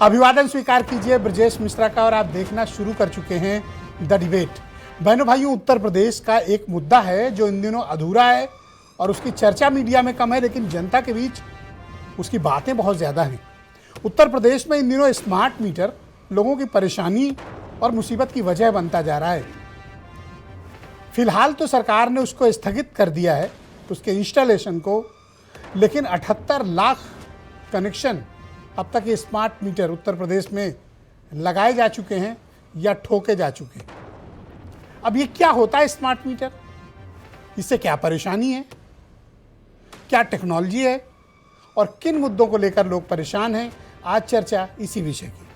अभिवादन स्वीकार कीजिए ब्रजेश मिश्रा का और आप देखना शुरू कर चुके हैं द डिबेट। बहनों भाइयों, उत्तर प्रदेश का एक मुद्दा है जो इन दिनों अधूरा है और उसकी चर्चा मीडिया में कम है, लेकिन जनता के बीच उसकी बातें बहुत ज़्यादा हैं। उत्तर प्रदेश में इन दिनों स्मार्ट मीटर लोगों की परेशानी और मुसीबत की वजह बनता जा रहा है। फिलहाल तो सरकार ने उसको स्थगित कर दिया है, उसके इंस्टॉलेशन को, लेकिन 78 लाख कनेक्शन अब तक ये स्मार्ट मीटर उत्तर प्रदेश में लगाए जा चुके हैं या ठोके जा चुके हैं। अब ये क्या होता है स्मार्ट मीटर, इससे क्या परेशानी है, क्या टेक्नोलॉजी है और किन मुद्दों को लेकर लोग परेशान हैं, आज चर्चा इसी विषय की।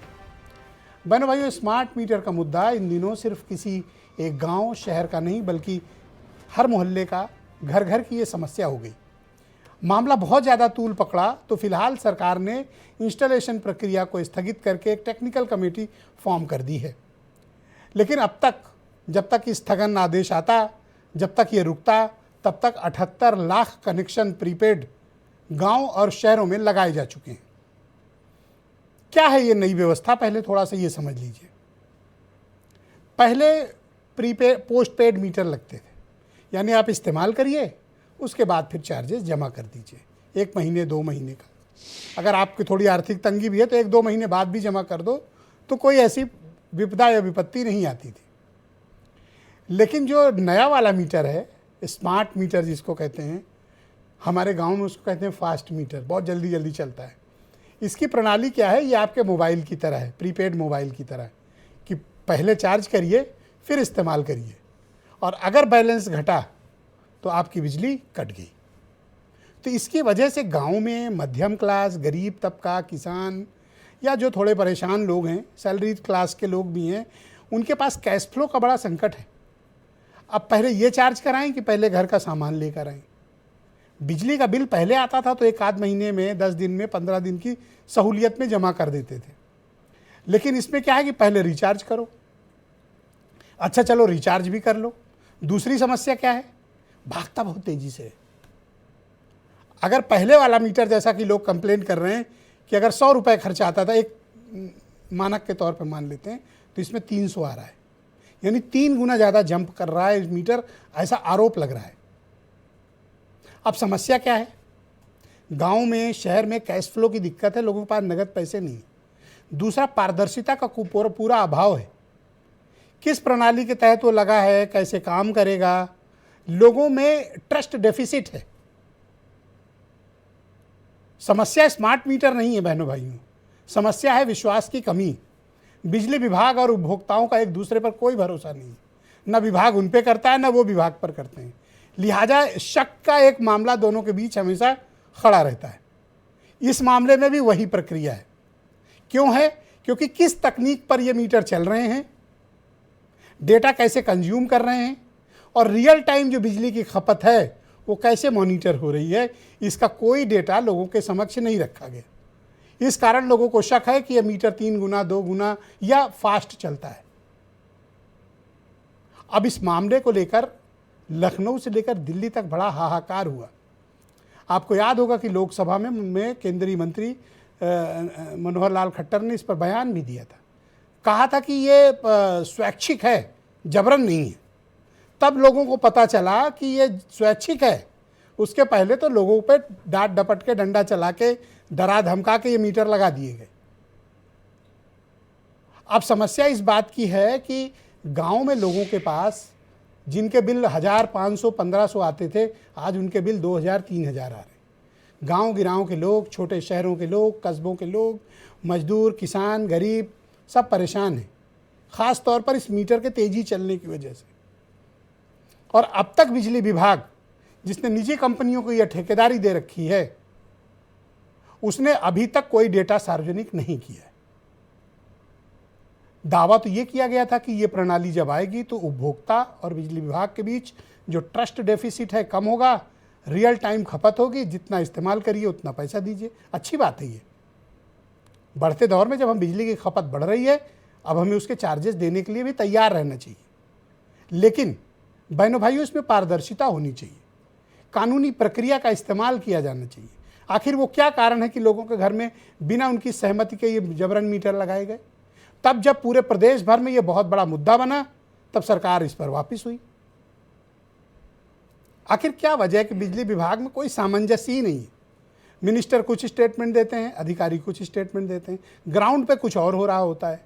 बहनों भाइयों, स्मार्ट मीटर का मुद्दा इन दिनों सिर्फ किसी एक गांव शहर का नहीं बल्कि हर मोहल्ले का, घर घर की ये समस्या हो गई। मामला बहुत ज़्यादा तूल पकड़ा तो फिलहाल सरकार ने इंस्टॉलेशन प्रक्रिया को स्थगित करके एक टेक्निकल कमेटी फॉर्म कर दी है। लेकिन अब तक, जब तक स्थगन आदेश आता, जब तक ये रुकता, तब तक 78 लाख कनेक्शन प्रीपेड गांव और शहरों में लगाए जा चुके हैं। क्या है ये नई व्यवस्था, पहले थोड़ा सा ये समझ लीजिए। पहले प्रीपेड पोस्टपेड मीटर लगते थे, यानी आप इस्तेमाल करिए, उसके बाद फिर चार्जेस जमा कर दीजिए, 1 महीने 2 महीने का। अगर आपकी थोड़ी आर्थिक तंगी भी है तो 1-2 महीने बाद भी जमा कर दो तो कोई ऐसी विपदा या विपत्ति नहीं आती थी। लेकिन जो नया वाला मीटर है, स्मार्ट मीटर जिसको कहते हैं, हमारे गांव में उसको कहते हैं फास्ट मीटर, बहुत जल्दी जल्दी चलता है। इसकी प्रणाली क्या है, ये आपके मोबाइल की तरह है, प्रीपेड मोबाइल की तरह, कि पहले चार्ज करिए फिर इस्तेमाल करिए, और अगर बैलेंस घटा तो आपकी बिजली कट गई। तो इसकी वजह से गांव में मध्यम क्लास, गरीब तबका, किसान या जो थोड़े परेशान लोग हैं, सैलरी क्लास के लोग भी हैं, उनके पास कैश फ्लो का बड़ा संकट है। अब पहले ये चार्ज कराएं कि पहले घर का सामान लेकर आएं। बिजली का बिल पहले आता था तो 1-8 महीने में, 10 दिन में, 15 दिन की सहूलियत में जमा कर देते थे। लेकिन इसमें क्या है कि पहले रिचार्ज करो। अच्छा चलो रिचार्ज भी कर लो। दूसरी समस्या क्या है, भागता बहुत तेजी से। अगर पहले वाला मीटर, जैसा कि लोग कंप्लेन कर रहे हैं कि अगर 100 रुपये खर्चा आता था, एक मानक के तौर पर मान लेते हैं, तो इसमें 300 आ रहा है, यानी 3 गुना ज़्यादा जंप कर रहा है मीटर, ऐसा आरोप लग रहा है। अब समस्या क्या है, गांव में, शहर में कैश फ्लो की दिक्कत है, लोगों के पास नगद पैसे नहीं। दूसरा, पारदर्शिता का पूरा अभाव है। किस प्रणाली के तहत वो लगा है, कैसे काम करेगा, लोगों में ट्रस्ट डेफिसिट है। समस्या स्मार्ट मीटर नहीं है बहनों भाइयों, समस्या है विश्वास की कमी। बिजली विभाग और उपभोक्ताओं का एक दूसरे पर कोई भरोसा नहीं, न विभाग उन पे करता है, न वो विभाग पर करते हैं। लिहाजा शक का एक मामला दोनों के बीच हमेशा खड़ा रहता है। इस मामले में भी वही प्रक्रिया है। क्यों है, क्योंकि किस तकनीक पर ये मीटर चल रहे हैं, डेटा कैसे कंज्यूम कर रहे हैं, और रियल टाइम जो बिजली की खपत है वो कैसे मॉनिटर हो रही है, इसका कोई डेटा लोगों के समक्ष नहीं रखा गया। इस कारण लोगों को शक है कि यह मीटर 3 गुना 2 गुना या फास्ट चलता है। अब इस मामले को लेकर लखनऊ से लेकर दिल्ली तक बड़ा हाहाकार हुआ। आपको याद होगा कि लोकसभा में केंद्रीय मंत्री मनोहर लाल खट्टर ने इस पर बयान भी दिया था, कहा था कि ये स्वैच्छिक है, जबरन नहीं है। तब लोगों को पता चला कि ये स्वैच्छिक है। उसके पहले तो लोगों पे डांट डपट के, डंडा चला के, डरा धमका के ये मीटर लगा दिए गए। अब समस्या इस बात की है कि गांव में लोगों के पास जिनके बिल 1000, 500, 1500 आते थे, आज उनके बिल 2000, 3000 आ रहे। गांव गिराव के लोग, छोटे शहरों के लोग, कस्बों के लोग, मजदूर, किसान, गरीब, सब परेशान हैं, ख़ास तौर पर इस मीटर के तेज़ी चलने की वजह से। और अब तक बिजली विभाग, जिसने निजी कंपनियों को यह ठेकेदारी दे रखी है, उसने अभी तक कोई डेटा सार्वजनिक नहीं किया है। दावा तो ये किया गया था कि ये प्रणाली जब आएगी तो उपभोक्ता और बिजली विभाग के बीच जो ट्रस्ट डेफिसिट है कम होगा, रियल टाइम खपत होगी, जितना इस्तेमाल करिए उतना पैसा दीजिए। अच्छी बात है ये। बढ़ते दौर में जब हम बिजली की खपत बढ़ रही है, अब हमें उसके चार्जेस देने के लिए भी तैयार रहना चाहिए। लेकिन बहनों भाइयों, इसमें पारदर्शिता होनी चाहिए, कानूनी प्रक्रिया का इस्तेमाल किया जाना चाहिए। आखिर वो क्या कारण है कि लोगों के घर में बिना उनकी सहमति के ये जबरन मीटर लगाए गए? तब जब पूरे प्रदेश भर में ये बहुत बड़ा मुद्दा बना, तब सरकार इस पर वापस हुई। आखिर क्या वजह है कि बिजली विभाग में कोई सामंजस्य ही नहीं है? मिनिस्टर कुछ स्टेटमेंट देते हैं, अधिकारी कुछ स्टेटमेंट देते हैं, ग्राउंड पे कुछ और हो रहा होता है।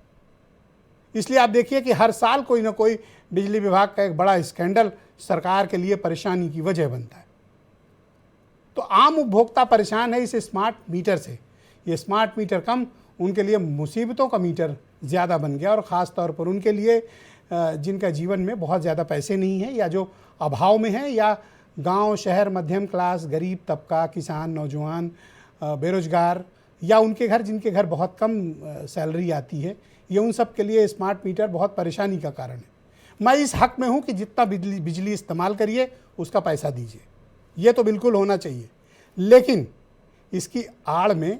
इसलिए आप देखिए कि हर साल कोई ना कोई बिजली विभाग का एक बड़ा स्कैंडल सरकार के लिए परेशानी की वजह बनता है। तो आम उपभोक्ता परेशान है इस स्मार्ट मीटर से। ये स्मार्ट मीटर कम, उनके लिए मुसीबतों का मीटर ज़्यादा बन गया, और ख़ास तौर पर उनके लिए जिनका जीवन में बहुत ज़्यादा पैसे नहीं हैं, या जो अभाव में हैं, या गांव शहर मध्यम क्लास, गरीब तबका, किसान, नौजवान, बेरोजगार, या उनके घर जिनके घर बहुत कम सैलरी आती है, ये उन सब के लिए स्मार्ट मीटर बहुत परेशानी का कारण है। मैं इस हक में हूँ कि जितना बिजली इस्तेमाल करिए उसका पैसा दीजिए, ये तो बिल्कुल होना चाहिए, लेकिन इसकी आड़ में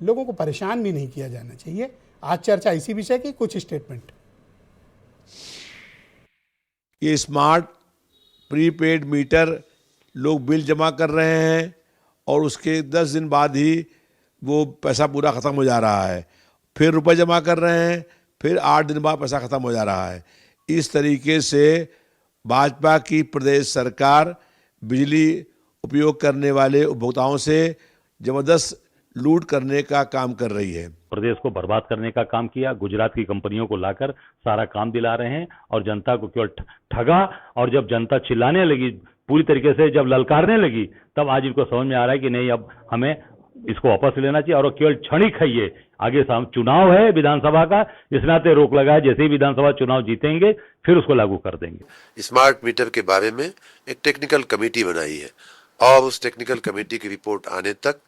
लोगों को परेशान भी नहीं किया जाना चाहिए। आज चर्चा इसी विषय की, कुछ स्टेटमेंट। ये स्मार्ट प्रीपेड मीटर लोग बिल जमा कर रहे हैं और उसके 10 दिन बाद ही वो पैसा पूरा ख़त्म हो जा रहा है, फिर रुपए जमा कर रहे हैं, फिर 8 दिन बाद पैसा ख़त्म हो जा रहा है। इस तरीके से भाजपा की प्रदेश सरकार बिजली उपयोग करने वाले उपभोक्ताओं से ज़बरदस्त लूट करने का काम कर रही है। प्रदेश को बर्बाद करने का काम किया, गुजरात की कंपनियों को लाकर सारा काम दिला रहे हैं और जनता को केवल ठगा। और जब जनता चिल्लाने लगी, पूरी तरीके से जब ललकारने लगी, तब आज इनको समझ में आ रहा है कि नहीं, अब हमें इसको वापस लेना चाहिए और केवल क्षणिक है ये। आगे चुनाव है विधानसभा का, इस नाते रोक लगा है, जैसे ही विधानसभा चुनाव जीतेंगे फिर उसको लागू कर देंगे। स्मार्ट मीटर के बारे में एक टेक्निकल कमेटी बनाई है और उस टेक्निकल कमेटी की रिपोर्ट आने तक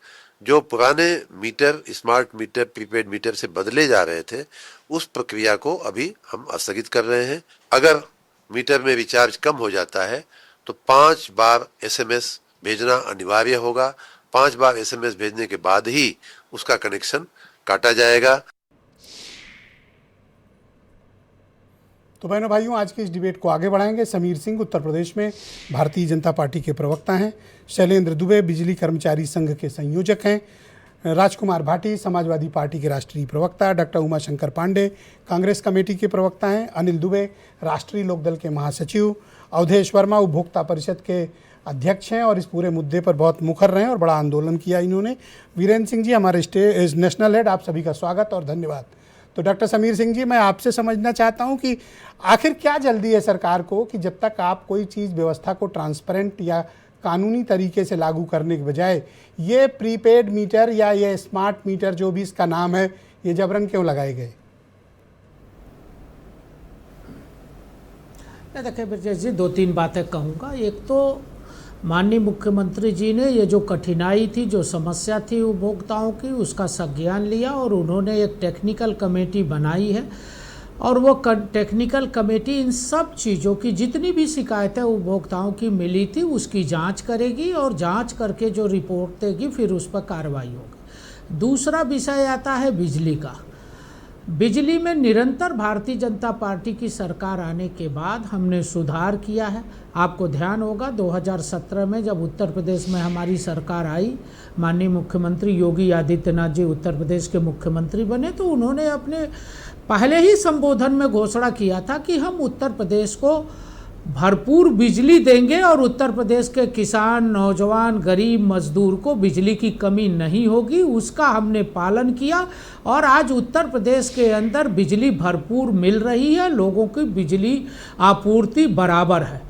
जो पुराने meter, smart meter, prepaid meter से बदले जा रहे थे, उस प्रक्रिया को अभी हम स्थगित कर रहे हैं। अगर मीटर में रिचार्ज कम हो जाता है तो 5 बार SMS भेजना अनिवार्य होगा। 5 बार SMS भेजने के बाद ही उसका कनेक्शन काटा जाएगा। तो बहनों भाइयों, आज के इस डिबेट को आगे बढ़ाएंगे समीर सिंह, उत्तर प्रदेश में भारतीय जनता पार्टी के प्रवक्ता हैं, शैलेंद्र दुबे बिजली कर्मचारी संघ के संयोजक हैं, राजकुमार भाटी समाजवादी पार्टी के राष्ट्रीय प्रवक्ता, डॉक्टर उमाशंकर पांडे कांग्रेस कमेटी के प्रवक्ता हैं, अनिल दुबे राष्ट्रीय लोकदल के महासचिव, अवधेश वर्मा उपभोक्ता परिषद के अध्यक्ष हैं और इस पूरे मुद्दे पर बहुत मुखर रहे हैं और बड़ा आंदोलन किया इन्होंने। वीरेंद्र सिंह जी हमारे नेशनल हेड, आप सभी का स्वागत और धन्यवाद। तो डॉक्टर समीर सिंह जी, मैं आपसे समझना चाहता हूं कि आखिर क्या जल्दी है सरकार को कि जब तक आप कोई चीज़ व्यवस्था को ट्रांसपेरेंट या कानूनी तरीके से लागू करने के बजाय ये प्रीपेड मीटर या ये स्मार्ट मीटर जो भी इसका नाम है, ये जबरन क्यों लगाए गए? देखिए ब्रजेश जी, 2-3 बातें कहूँगा। एक तो माननीय मुख्यमंत्री जी ने ये जो कठिनाई थी, जो समस्या थी उपभोक्ताओं की, उसका संज्ञान लिया और उन्होंने एक टेक्निकल कमेटी बनाई है और वो टेक्निकल कमेटी इन सब चीज़ों की, जितनी भी शिकायतें उपभोक्ताओं की मिली थी, उसकी जांच करेगी और जांच करके जो रिपोर्ट देगी फिर उस पर कार्रवाई होगी। दूसरा विषय आता है बिजली का। बिजली में निरंतर भारतीय जनता पार्टी की सरकार आने के बाद हमने सुधार किया है। आपको ध्यान होगा 2017 में जब उत्तर प्रदेश में हमारी सरकार आई, माननीय मुख्यमंत्री योगी आदित्यनाथ जी उत्तर प्रदेश के मुख्यमंत्री बने, तो उन्होंने अपने पहले ही संबोधन में घोषणा किया था कि हम उत्तर प्रदेश को भरपूर बिजली देंगे और उत्तर प्रदेश के किसान, नौजवान, गरीब, मजदूर को बिजली की कमी नहीं होगी। उसका हमने पालन किया और आज उत्तर प्रदेश के अंदर बिजली भरपूर मिल रही है, लोगों की बिजली आपूर्ति बराबर है।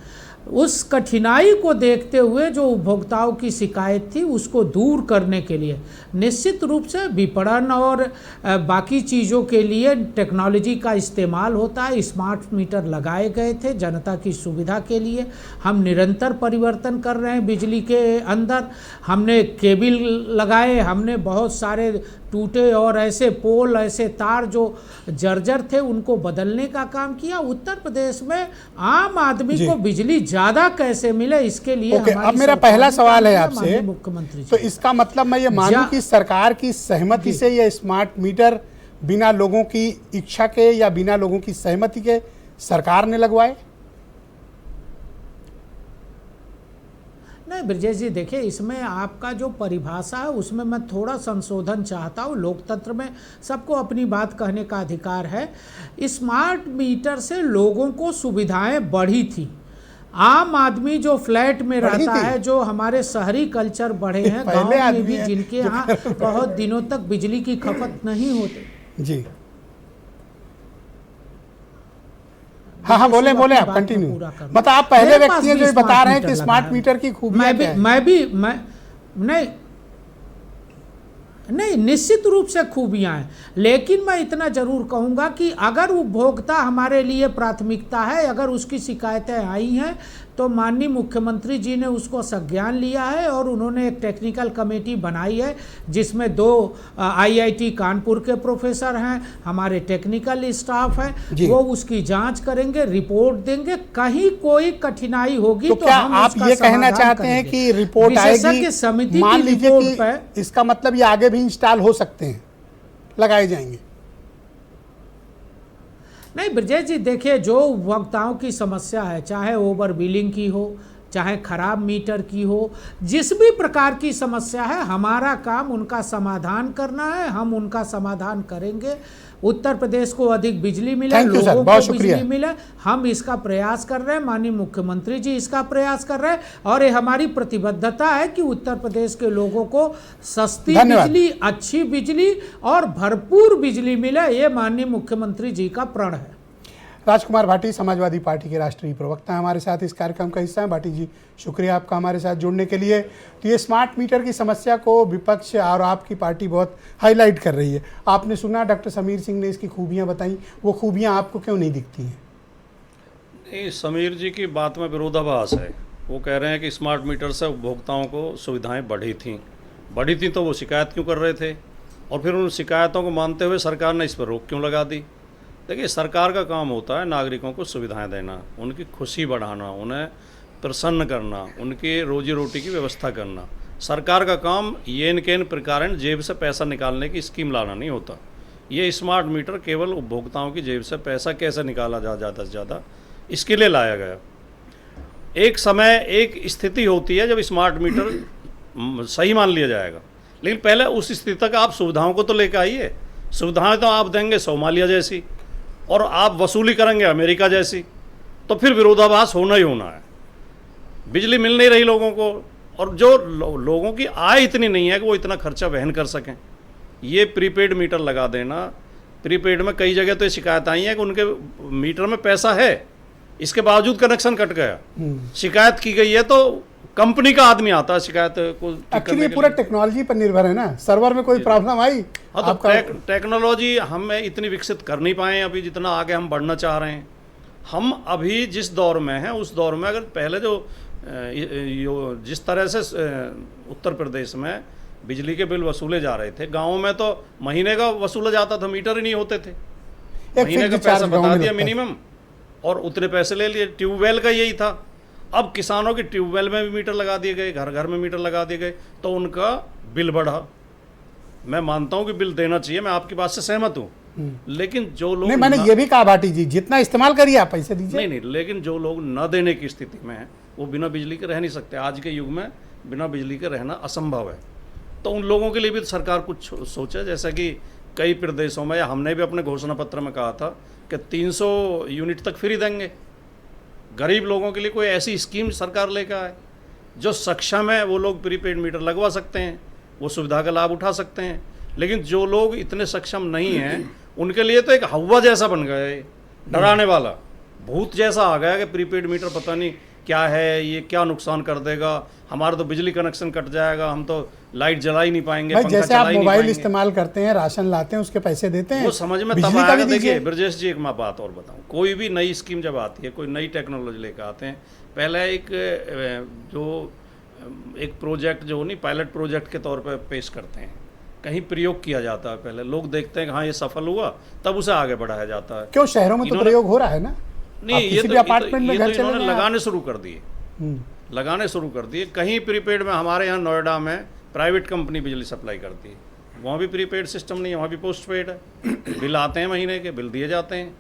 उस कठिनाई को देखते हुए जो उपभोक्ताओं की शिकायत थी उसको दूर करने के लिए निश्चित रूप से विपणन और बाकी चीज़ों के लिए टेक्नोलॉजी का इस्तेमाल होता है। स्मार्ट मीटर लगाए गए थे जनता की सुविधा के लिए। हम निरंतर परिवर्तन कर रहे हैं बिजली के अंदर। हमने केबल लगाए, हमने बहुत सारे टूटे और ऐसे पोल, ऐसे तार जो जर्जर थे उनको बदलने का काम किया। उत्तर प्रदेश में आम आदमी को बिजली ज्यादा कैसे मिले, इसके लिए अब मेरा पहला सवाल है आपसे, मुख्यमंत्री तो इसका मतलब मैं ये मानूं कि सरकार की सहमति से ये स्मार्ट मीटर बिना लोगों की इच्छा के या बिना लोगों की सहमति के सरकार ने लगवाए? नहीं, ब्रजेश जी देखिए, इसमें आपका जो परिभाषा है उसमें मैं थोड़ा संशोधन चाहता हूँ। लोकतंत्र में सबको अपनी बात कहने का अधिकार है। स्मार्ट मीटर से लोगों को सुविधाएं बढ़ी थी। आम आदमी जो फ्लैट में बढ़ी रहता थी। है, जो हमारे शहरी कल्चर बढ़े हैं, पहले गांव में आदमी भी है जिनके जो यहाँ बहुत दिनों तक बिजली की खपत नहीं होती। जी हाँ हाँ, बोले बोले आप कंटिन्यू। मतलब आप पहले मेरे पास व्यक्ति हैं भी जो बता स्मार्ट रहे हैं कि मीटर स्मार्ट लगा है। मीटर की खूबियां क्या है। मैं नहीं, निश्चित रूप से खूबियां हैं, लेकिन मैं इतना जरूर कहूंगा कि अगर उपभोक्ता हमारे लिए प्राथमिकता है, अगर उसकी शिकायतें आई हैं तो माननीय मुख्यमंत्री जी ने उसको संज्ञान लिया है और उन्होंने एक टेक्निकल कमेटी बनाई है जिसमें 2 IIT कानपुर के प्रोफेसर हैं, हमारे टेक्निकल स्टाफ है, वो उसकी जांच करेंगे, रिपोर्ट देंगे। कहीं कोई कठिनाई होगी तो क्या हम आप उसका ये कहना समाधान चाहते हैं करेंगे। कि रिपोर्ट विशेषज्ञ आएगी, समिति मान की लीजिए रिपोर्ट कि पर इसका मतलब ये आगे भी इंस्टॉल हो सकते हैं, लगाए जाएंगे? नहीं ब्रजेश जी देखिए, जो उपभोक्ताओं की समस्या है, चाहे ओवर बिलिंग की हो, चाहे खराब मीटर की हो, जिस भी प्रकार की समस्या है, हमारा काम उनका समाधान करना है। हम उनका समाधान करेंगे। उत्तर प्रदेश को अधिक बिजली मिले, Thank you, sir. लोगों बहुत को शुक्रिया। बिजली मिले, हम इसका प्रयास कर रहे हैं। माननीय मुख्यमंत्री जी इसका प्रयास कर रहे हैं और ये हमारी प्रतिबद्धता है कि उत्तर प्रदेश के लोगों को सस्ती धन्यवाद। बिजली, अच्छी बिजली और भरपूर बिजली मिले। ये माननीय मुख्यमंत्री जी का प्रण है। राजकुमार भाटी समाजवादी पार्टी के राष्ट्रीय प्रवक्ता हैं, हमारे साथ इस कार्यक्रम का हिस्सा है। भाटी जी, शुक्रिया आपका हमारे साथ जुड़ने के लिए। तो ये स्मार्ट मीटर की समस्या को विपक्ष और आपकी पार्टी बहुत हाईलाइट कर रही है। आपने सुना डॉक्टर समीर सिंह ने इसकी खूबियां बताई, वो खूबियां आपको क्यों नहीं दिखती हैं? नहीं, समीर जी की बात में विरोधाभास है। वो कह रहे हैं कि स्मार्ट मीटर से उपभोक्ताओं को सुविधाएं बढ़ी थी तो वो शिकायत क्यों कर रहे थे, और फिर उन शिकायतों को मानते हुए सरकार ने इस पर रोक क्यों लगा दी। देखिए, सरकार का काम होता है नागरिकों को सुविधाएं देना, उनकी खुशी बढ़ाना, उन्हें प्रसन्न करना, उनकी रोजी रोटी की व्यवस्था करना। सरकार का काम येन केन प्रकार जेब से पैसा निकालने की स्कीम लाना नहीं होता। ये स्मार्ट मीटर केवल उपभोक्ताओं की जेब से पैसा कैसे निकाला जा ज़्यादा से ज़्यादा, इसके लिए लाया गया। एक समय, एक स्थिति होती है जब स्मार्ट मीटर सही मान लिया जाएगा, लेकिन पहले उस स्थिति तक आप सुविधाओं को तो लेकर आइए। सुविधाएं तो आप देंगे सोमालिया जैसी, और आप वसूली करेंगे अमेरिका जैसी, तो फिर विरोधाभास होना ही होना है। बिजली मिल नहीं रही लोगों को, और जो लोगों की आय इतनी नहीं है कि वो इतना खर्चा वहन कर सकें। ये प्रीपेड मीटर लगा देना, प्रीपेड में कई जगह तो ये शिकायत आई है कि उनके मीटर में पैसा है, इसके बावजूद कनेक्शन कट गया। शिकायत की गई है तो कंपनी का आदमी आता है शिकायत को ठीक एक्चुअली करने ये के पूरा लिए। टेक्नोलॉजी पर निर्भर है ना, सर्वर में कोई प्रॉब्लम आई हाँ, तो आपका टेक्नोलॉजी हमें इतनी विकसित कर नहीं पाए अभी जितना आगे हम बढ़ना चाह रहे हैं। हम अभी जिस दौर में हैं उस दौर में, अगर पहले जिस तरह से उत्तर प्रदेश में बिजली के बिल वसूले जा रहे थे, गाँव में तो महीने का वसूला जाता था, मीटर ही नहीं होते थे। महीने का पैसा बता दिया मिनिमम और उतने पैसे ले लिए। ट्यूबवेल का यही था। अब किसानों के ट्यूबवेल में भी मीटर लगा दिए गए, घर घर में मीटर लगा दिए गए, तो उनका बिल बढ़ा। मैं मानता हूं कि बिल देना चाहिए, मैं आपकी बात से सहमत हूं, लेकिन जो लोग नहीं, मैंने ये भी कहा भाटी जी, जितना इस्तेमाल करिए आप पैसे दीजिए। नहीं, लेकिन जो लोग न देने की स्थिति में हैं वो बिना बिजली के रह नहीं सकते। आज के युग में बिना बिजली के रहना असंभव है। तो उन लोगों के लिए भी सरकार कुछ सोचे, जैसा कि कई प्रदेशों में, या हमने भी अपने घोषणा पत्र में कहा था कि 300 यूनिट तक फ्री देंगे। गरीब लोगों के लिए कोई ऐसी स्कीम सरकार लेकर आए, जो सक्षम है वो लोग प्रीपेड मीटर लगवा सकते हैं, वो सुविधा का लाभ उठा सकते हैं। लेकिन जो लोग इतने सक्षम नहीं हैं उनके लिए तो एक हवा जैसा बन गया है, डराने वाला भूत जैसा आ गया कि प्रीपेड मीटर पता नहीं क्या है, ये क्या नुकसान कर देगा, हमारा तो बिजली कनेक्शन कट जाएगा, हम तो लाइट जला ही नहीं पाएंगे, भाई पंखा जैसे चला आप ही नहीं मोबाइल पाएंगे। इस्तेमाल करते हैं, राशन लाते हैं, उसके पैसे देते हैं, वो समझ में तब बिजली का आएगा। भी देखिए दीजिए। ब्रजेश जी, एक मैं बात और बताऊं, कोई भी नई स्कीम जब आती है, कोई नई टेक्नोलॉजी लेकर आते हैं, पहले एक प्रोजेक्ट जो नहीं पायलट प्रोजेक्ट के तौर पर पेश करते हैं, कहीं प्रयोग किया जाता है, पहले लोग देखते हैं कि हाँ ये सफल हुआ, तब उसे आगे बढ़ाया जाता है। क्यों, शहरों में तो प्रयोग हो रहा है ना। नहीं, आप ये किसी तो भी अपार्टमेंट में घर चले इन्होंने जाएं आप। लगाने शुरू कर दिए, लगाने शुरू कर दिए। कहीं प्रीपेड में, हमारे यहाँ नोएडा में प्राइवेट कंपनी बिजली सप्लाई करती है, वहाँ भी प्रीपेड सिस्टम नहीं है, वहाँ भी पोस्ट पेड है। बिल आते हैं, महीने के बिल दिए जाते हैं,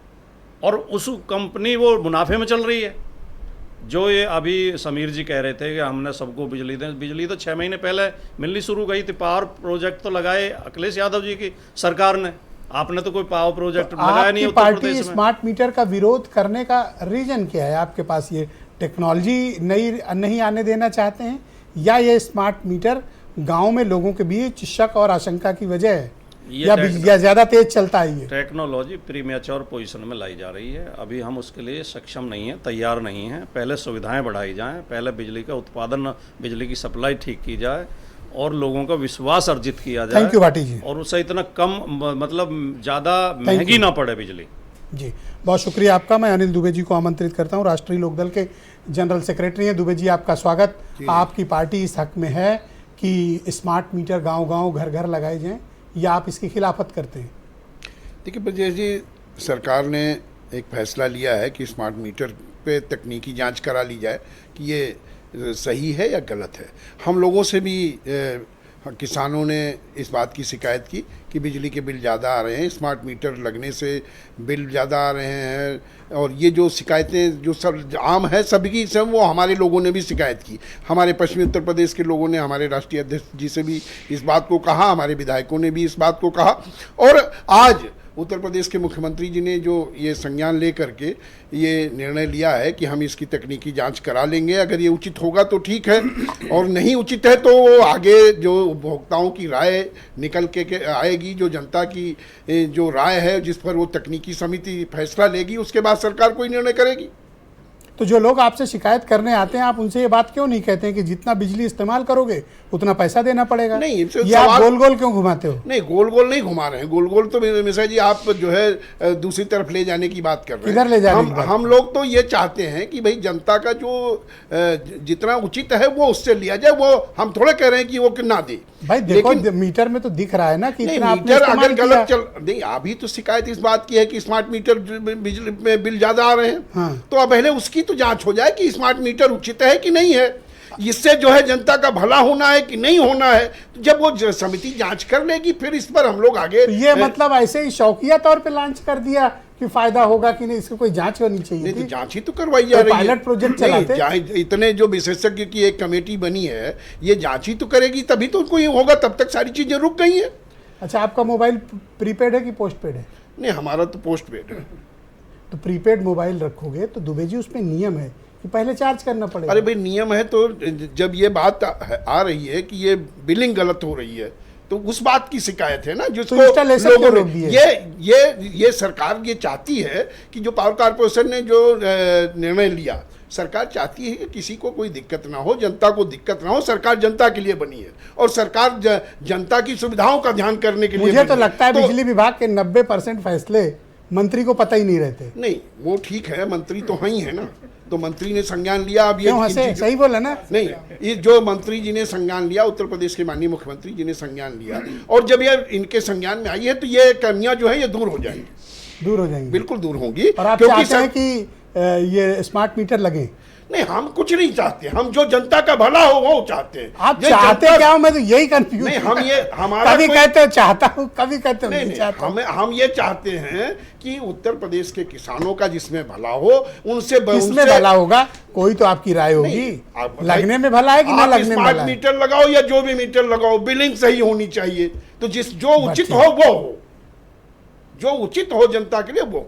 और उस कंपनी वो मुनाफे में चल रही है। जो ये अभी समीर जी कह रहे थे कि हमने सबको बिजली दें, बिजली तो 6 महीने पहले मिलनी शुरू गई थी। पावर प्रोजेक्ट तो लगाए अखिलेश यादव जी की सरकार ने, आपने तो कोई पावर प्रोजेक्ट लगाया नहीं आपकी उत्तर पार्टी प्रदेश में। स्मार्ट मीटर का विरोध करने का रीजन क्या है? आपके पास ये टेक्नोलॉजी नहीं आने देना चाहते हैं, या ये स्मार्ट मीटर गांव में लोगों के बीच शक और आशंका की वजह है, या ज्यादा तेज चलता है? ये टेक्नोलॉजी प्रीमेच्योर पोजीशन में लाई जा रही है, अभी हम उसके लिए सक्षम नहीं हैं, तैयार नहीं हैं। पहले सुविधाएं बढ़ाई जाएं, पहले बिजली का उत्पादन, बिजली की सप्लाई ठीक की जाए और लोगों का विश्वास अर्जित किया जाए। थैंक यू भाटी जी। और उससे इतना कम मतलब ज़्यादा महंगी ना पड़े बिजली। जी, बहुत शुक्रिया आपका। मैं अनिल दुबे जी को आमंत्रित करता हूं, राष्ट्रीय लोकदल के जनरल सेक्रेटरी हैं। दुबे जी, आपका स्वागत। आपकी पार्टी इस हक में है कि स्मार्ट मीटर गांव-गांव, घर-घर लगाए जाएं, या आप इसकी खिलाफत करते हैं? देखिए ब्रजेश जी, सरकार ने एक फैसला लिया है कि स्मार्ट मीटर पे तकनीकी जांच करा ली जाए कि ये सही है या गलत है। हम लोगों से भी किसानों ने इस बात की शिकायत की कि बिजली के बिल ज़्यादा आ रहे हैं, स्मार्ट मीटर लगने से बिल ज़्यादा आ रहे हैं, और ये जो शिकायतें जो सब आम है सबकी सब, वो हमारे लोगों ने भी शिकायत की। हमारे पश्चिमी उत्तर प्रदेश के लोगों ने हमारे राष्ट्रीय अध्यक्ष जी से भी इस बात को कहा, हमारे विधायकों ने भी इस बात को कहा, और आज उत्तर प्रदेश के मुख्यमंत्री जी ने जो ये संज्ञान ले करके ये निर्णय लिया है कि हम इसकी तकनीकी जांच करा लेंगे। अगर ये उचित होगा तो ठीक है, और नहीं उचित है तो आगे जो उपभोक्ताओं की राय निकल के आएगी, जो जनता की जो राय है जिस पर वो तकनीकी समिति फैसला लेगी, उसके बाद सरकार कोई निर्णय करेगी। तो जो लोग आपसे शिकायत करने आते हैं, आप उनसे ये बात क्यों नहीं कहते हैं कि जितना बिजली इस्तेमाल करोगे उतना पैसा देना पड़ेगा? नहीं, ये आप गोल गोल क्यों घुमाते हो? नहीं, गोल गोल नहीं घुमा रहे हैं। गोल गोल तो मिश्रा जी आप जो है दूसरी तरफ ले जाने की बात कर रहे हैं। किधर ले जाने की बात? हम लोग तो ये चाहते हैं कि भाई जनता का जो जितना उचित है वो उससे लिया जाए। वो हम थोड़े कह रहे हैं कि वो ना दे। भाई देखो, मीटर में तो दिख रहा है ना कि इतना आपने मीटर अगर इस्तेमाल गलत किया। नहीं, अभी तो शिकायत इस बात की है कि स्मार्ट मीटर बिजली में बिल ज्यादा आ रहे हैं। हाँ। तो अब पहले उसकी तो जांच हो जाए कि स्मार्ट मीटर उचित है कि नहीं है। इससे जो है जनता का भला होना है कि नहीं होना है, तो जब वो समिति जांच कर लेगी फिर इस पर हम लोग आगे। तो ये मतलब ऐसे ही शौकिया तौर पे लॉन्च कर दिया कि फायदा होगा कि नहीं, इसको कोई जांच होनी चाहिए नहीं, थी। तो जांच ही तो करवाई जा रही है। पायलट प्रोजेक्ट चलाते। इतने जो विशेषज्ञ की एक कमेटी बनी है, ये जांच ही तो करेगी, तभी तो कोई होगा। तब तक सारी चीजें रुक गई हैं। अच्छा, आपका मोबाइल प्रीपेड है कि पोस्टपेड है? नहीं, हमारा तो पोस्ट पेड है। तो प्रीपेड मोबाइल रखोगे तो दुबे जी उसमें नियम है कि पहले चार्ज करना पड़ेगा। अरे भाई, नियम है तो जब ये बात आ रही है कि ये बिलिंग गलत हो रही है, तो उस बात की शिकायत है ना, जिसको इंस्टॉलेशन लोगों क्यों रोक ने दिए? ये सरकार ये चाहती है कि जो पावर कॉर्पोरेशन ने जो निर्णय लिया, सरकार चाहती है कि किसी को कोई दिक्कत ना हो, जनता को दिक्कत ना हो। सरकार जनता के लिए बनी है और सरकार जनता की सुविधाओं का ध्यान करने के लिए मुझे तो बनी लगता है बिजली विभाग के 90% फैसले मंत्री को पता ही नहीं रहते। नहीं, वो ठीक है, मंत्री तो हैं ही है ना, तो मंत्री ने संज्ञान लिया। अब ये क्यों हंसे? सही बोला ना? नहीं, ये जो मंत्री जी ने संज्ञान लिया, उत्तर प्रदेश के माननीय मुख्यमंत्री जी ने संज्ञान लिया, और जब ये इनके संज्ञान में आई है तो ये कमियां जो है ये दूर हो जाएंगी, दूर हो जाएंगी, बिल्कुल दूर होंगी। और आप चाहते हैं कि ये स्मार्ट मीटर लगे? नहीं, हम कुछ नहीं चाहते, हम जो जनता का भला हो वो चाहते हैं। आप चाहते क्या हो? मैं तो यही कंफ्यूज। नहीं, हम ये हमारा कभी कहते हो चाहता हूँ, कभी कहते हो नहीं चाहता। हम ये चाहते हैं कि उत्तर प्रदेश के किसानों का जिसमें भला हो, उनसे किसमें भला होगा? कोई तो आपकी राय होगी, लगने में भला है कि ना लगने में भला है? स्मार्ट मीटर लगाओ या जो भी मीटर लगाओ, बिलिंग सही होनी चाहिए। तो जो उचित हो वो हो, जो उचित हो जनता के लिए वो।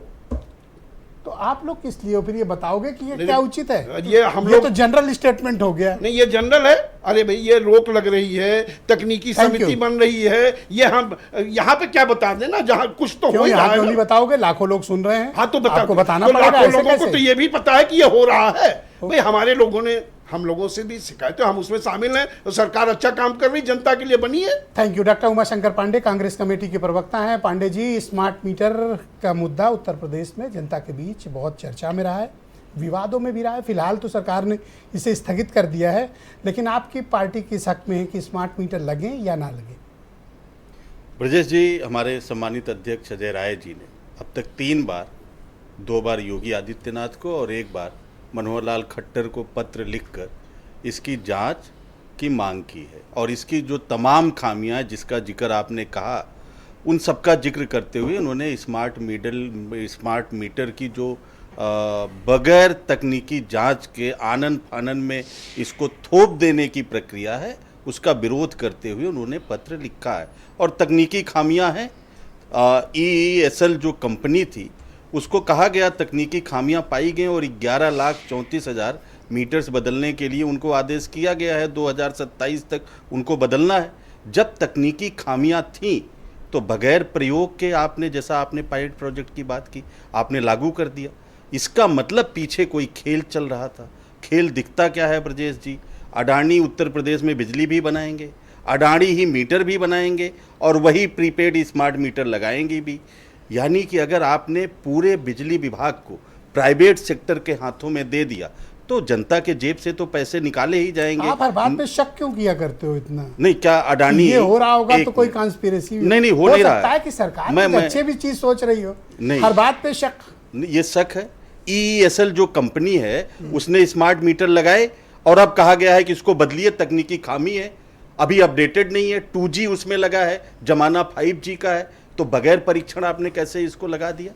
तो आप लोग किस लिए हो फिर? ये बताओगे कि ये क्या उचित है? ये हम लोग तो जनरल स्टेटमेंट हो गया। नहीं, ये जनरल है। अरे भाई, ये रोक लग रही है, तकनीकी समिति बन रही है, ये हम यहाँ पे क्या बता देना, जहाँ कुछ तो हो रहा है। नहीं बताओगे? लाखों लोग सुन रहे हैं। हाँ, तो आपको बताना तो पड़ेगा। लाखों लोगों को तो ये भी पता है कि ये हो रहा है। भाई, हमारे लोगों ने हम लोगों से भी शिकायत है, हम उसमें शामिल हैं, तो सरकार अच्छा काम कर रही, जनता के लिए बनी है। Thank you. Doctor Umashankar Pandey Congress committee के प्रवक्ता हैं। पांडे जी, स्मार्ट मीटर का मुद्दा उत्तर प्रदेश में जनता के बीच बहुत चर्चा में रहा है, विवादों में भी रहा है। फिलहाल तो सरकार ने इसे स्थगित कर दिया है, लेकिन आपकी पार्टी किस हक में है कि स्मार्ट मीटर लगे या ना लगे? ब्रजेश जी, हमारे सम्मानित अध्यक्ष अजय राय जी ने अब तक 3 बार, 2 बार योगी आदित्यनाथ को और 1 बार मनोहर लाल खट्टर को पत्र लिखकर इसकी जांच की मांग की है, और इसकी जो तमाम खामियां जिसका जिक्र आपने कहा, उन सबका जिक्र करते हुए उन्होंने स्मार्ट मीटर की जो बगैर तकनीकी जांच के आनन फानन में इसको थोप देने की प्रक्रिया है, उसका विरोध करते हुए उन्होंने पत्र लिखा है। और तकनीकी खामियां हैं। EESL जो कंपनी थी उसको कहा गया तकनीकी खामियां पाई गई और 11,34,000 मीटर्स बदलने के लिए उनको आदेश किया गया है 2027 तक उनको बदलना है। जब तकनीकी खामियां थीं तो बगैर प्रयोग के आपने, जैसा आपने पायलट प्रोजेक्ट की बात की, आपने लागू कर दिया। इसका मतलब पीछे कोई खेल चल रहा था। खेल दिखता क्या है ब्रजेश जी? अडानी उत्तर प्रदेश में बिजली भी बनाएंगे, अडानी ही मीटर भी बनाएंगे और वही प्रीपेड स्मार्ट मीटर लगाएंगे भी। यानी कि अगर आपने पूरे बिजली विभाग को प्राइवेट सेक्टर के हाथों में दे दिया तो जनता के जेब से तो पैसे निकाले ही जाएंगे। आप हर बात पे शक क्यों किया करते हो इतना? नहीं, क्या अडानी ये हो रहा होगा तो कोई कॉन्स्पिरेसी नहीं हो नहीं रहा सकता है कि सरकार मैं अच्छे भी चीज सोच रही हो। नहीं, हर बात पे शक, ये शक है। EESL जो कंपनी है उसने स्मार्ट मीटर लगाए और अब कहा गया है कि इसको बदलिए, तकनीकी खामी है, अभी अपडेटेड नहीं है, 2G उसमें लगा है, जमाना 5G का है, तो बगैर परीक्षण आपने कैसे इसको लगा दिया?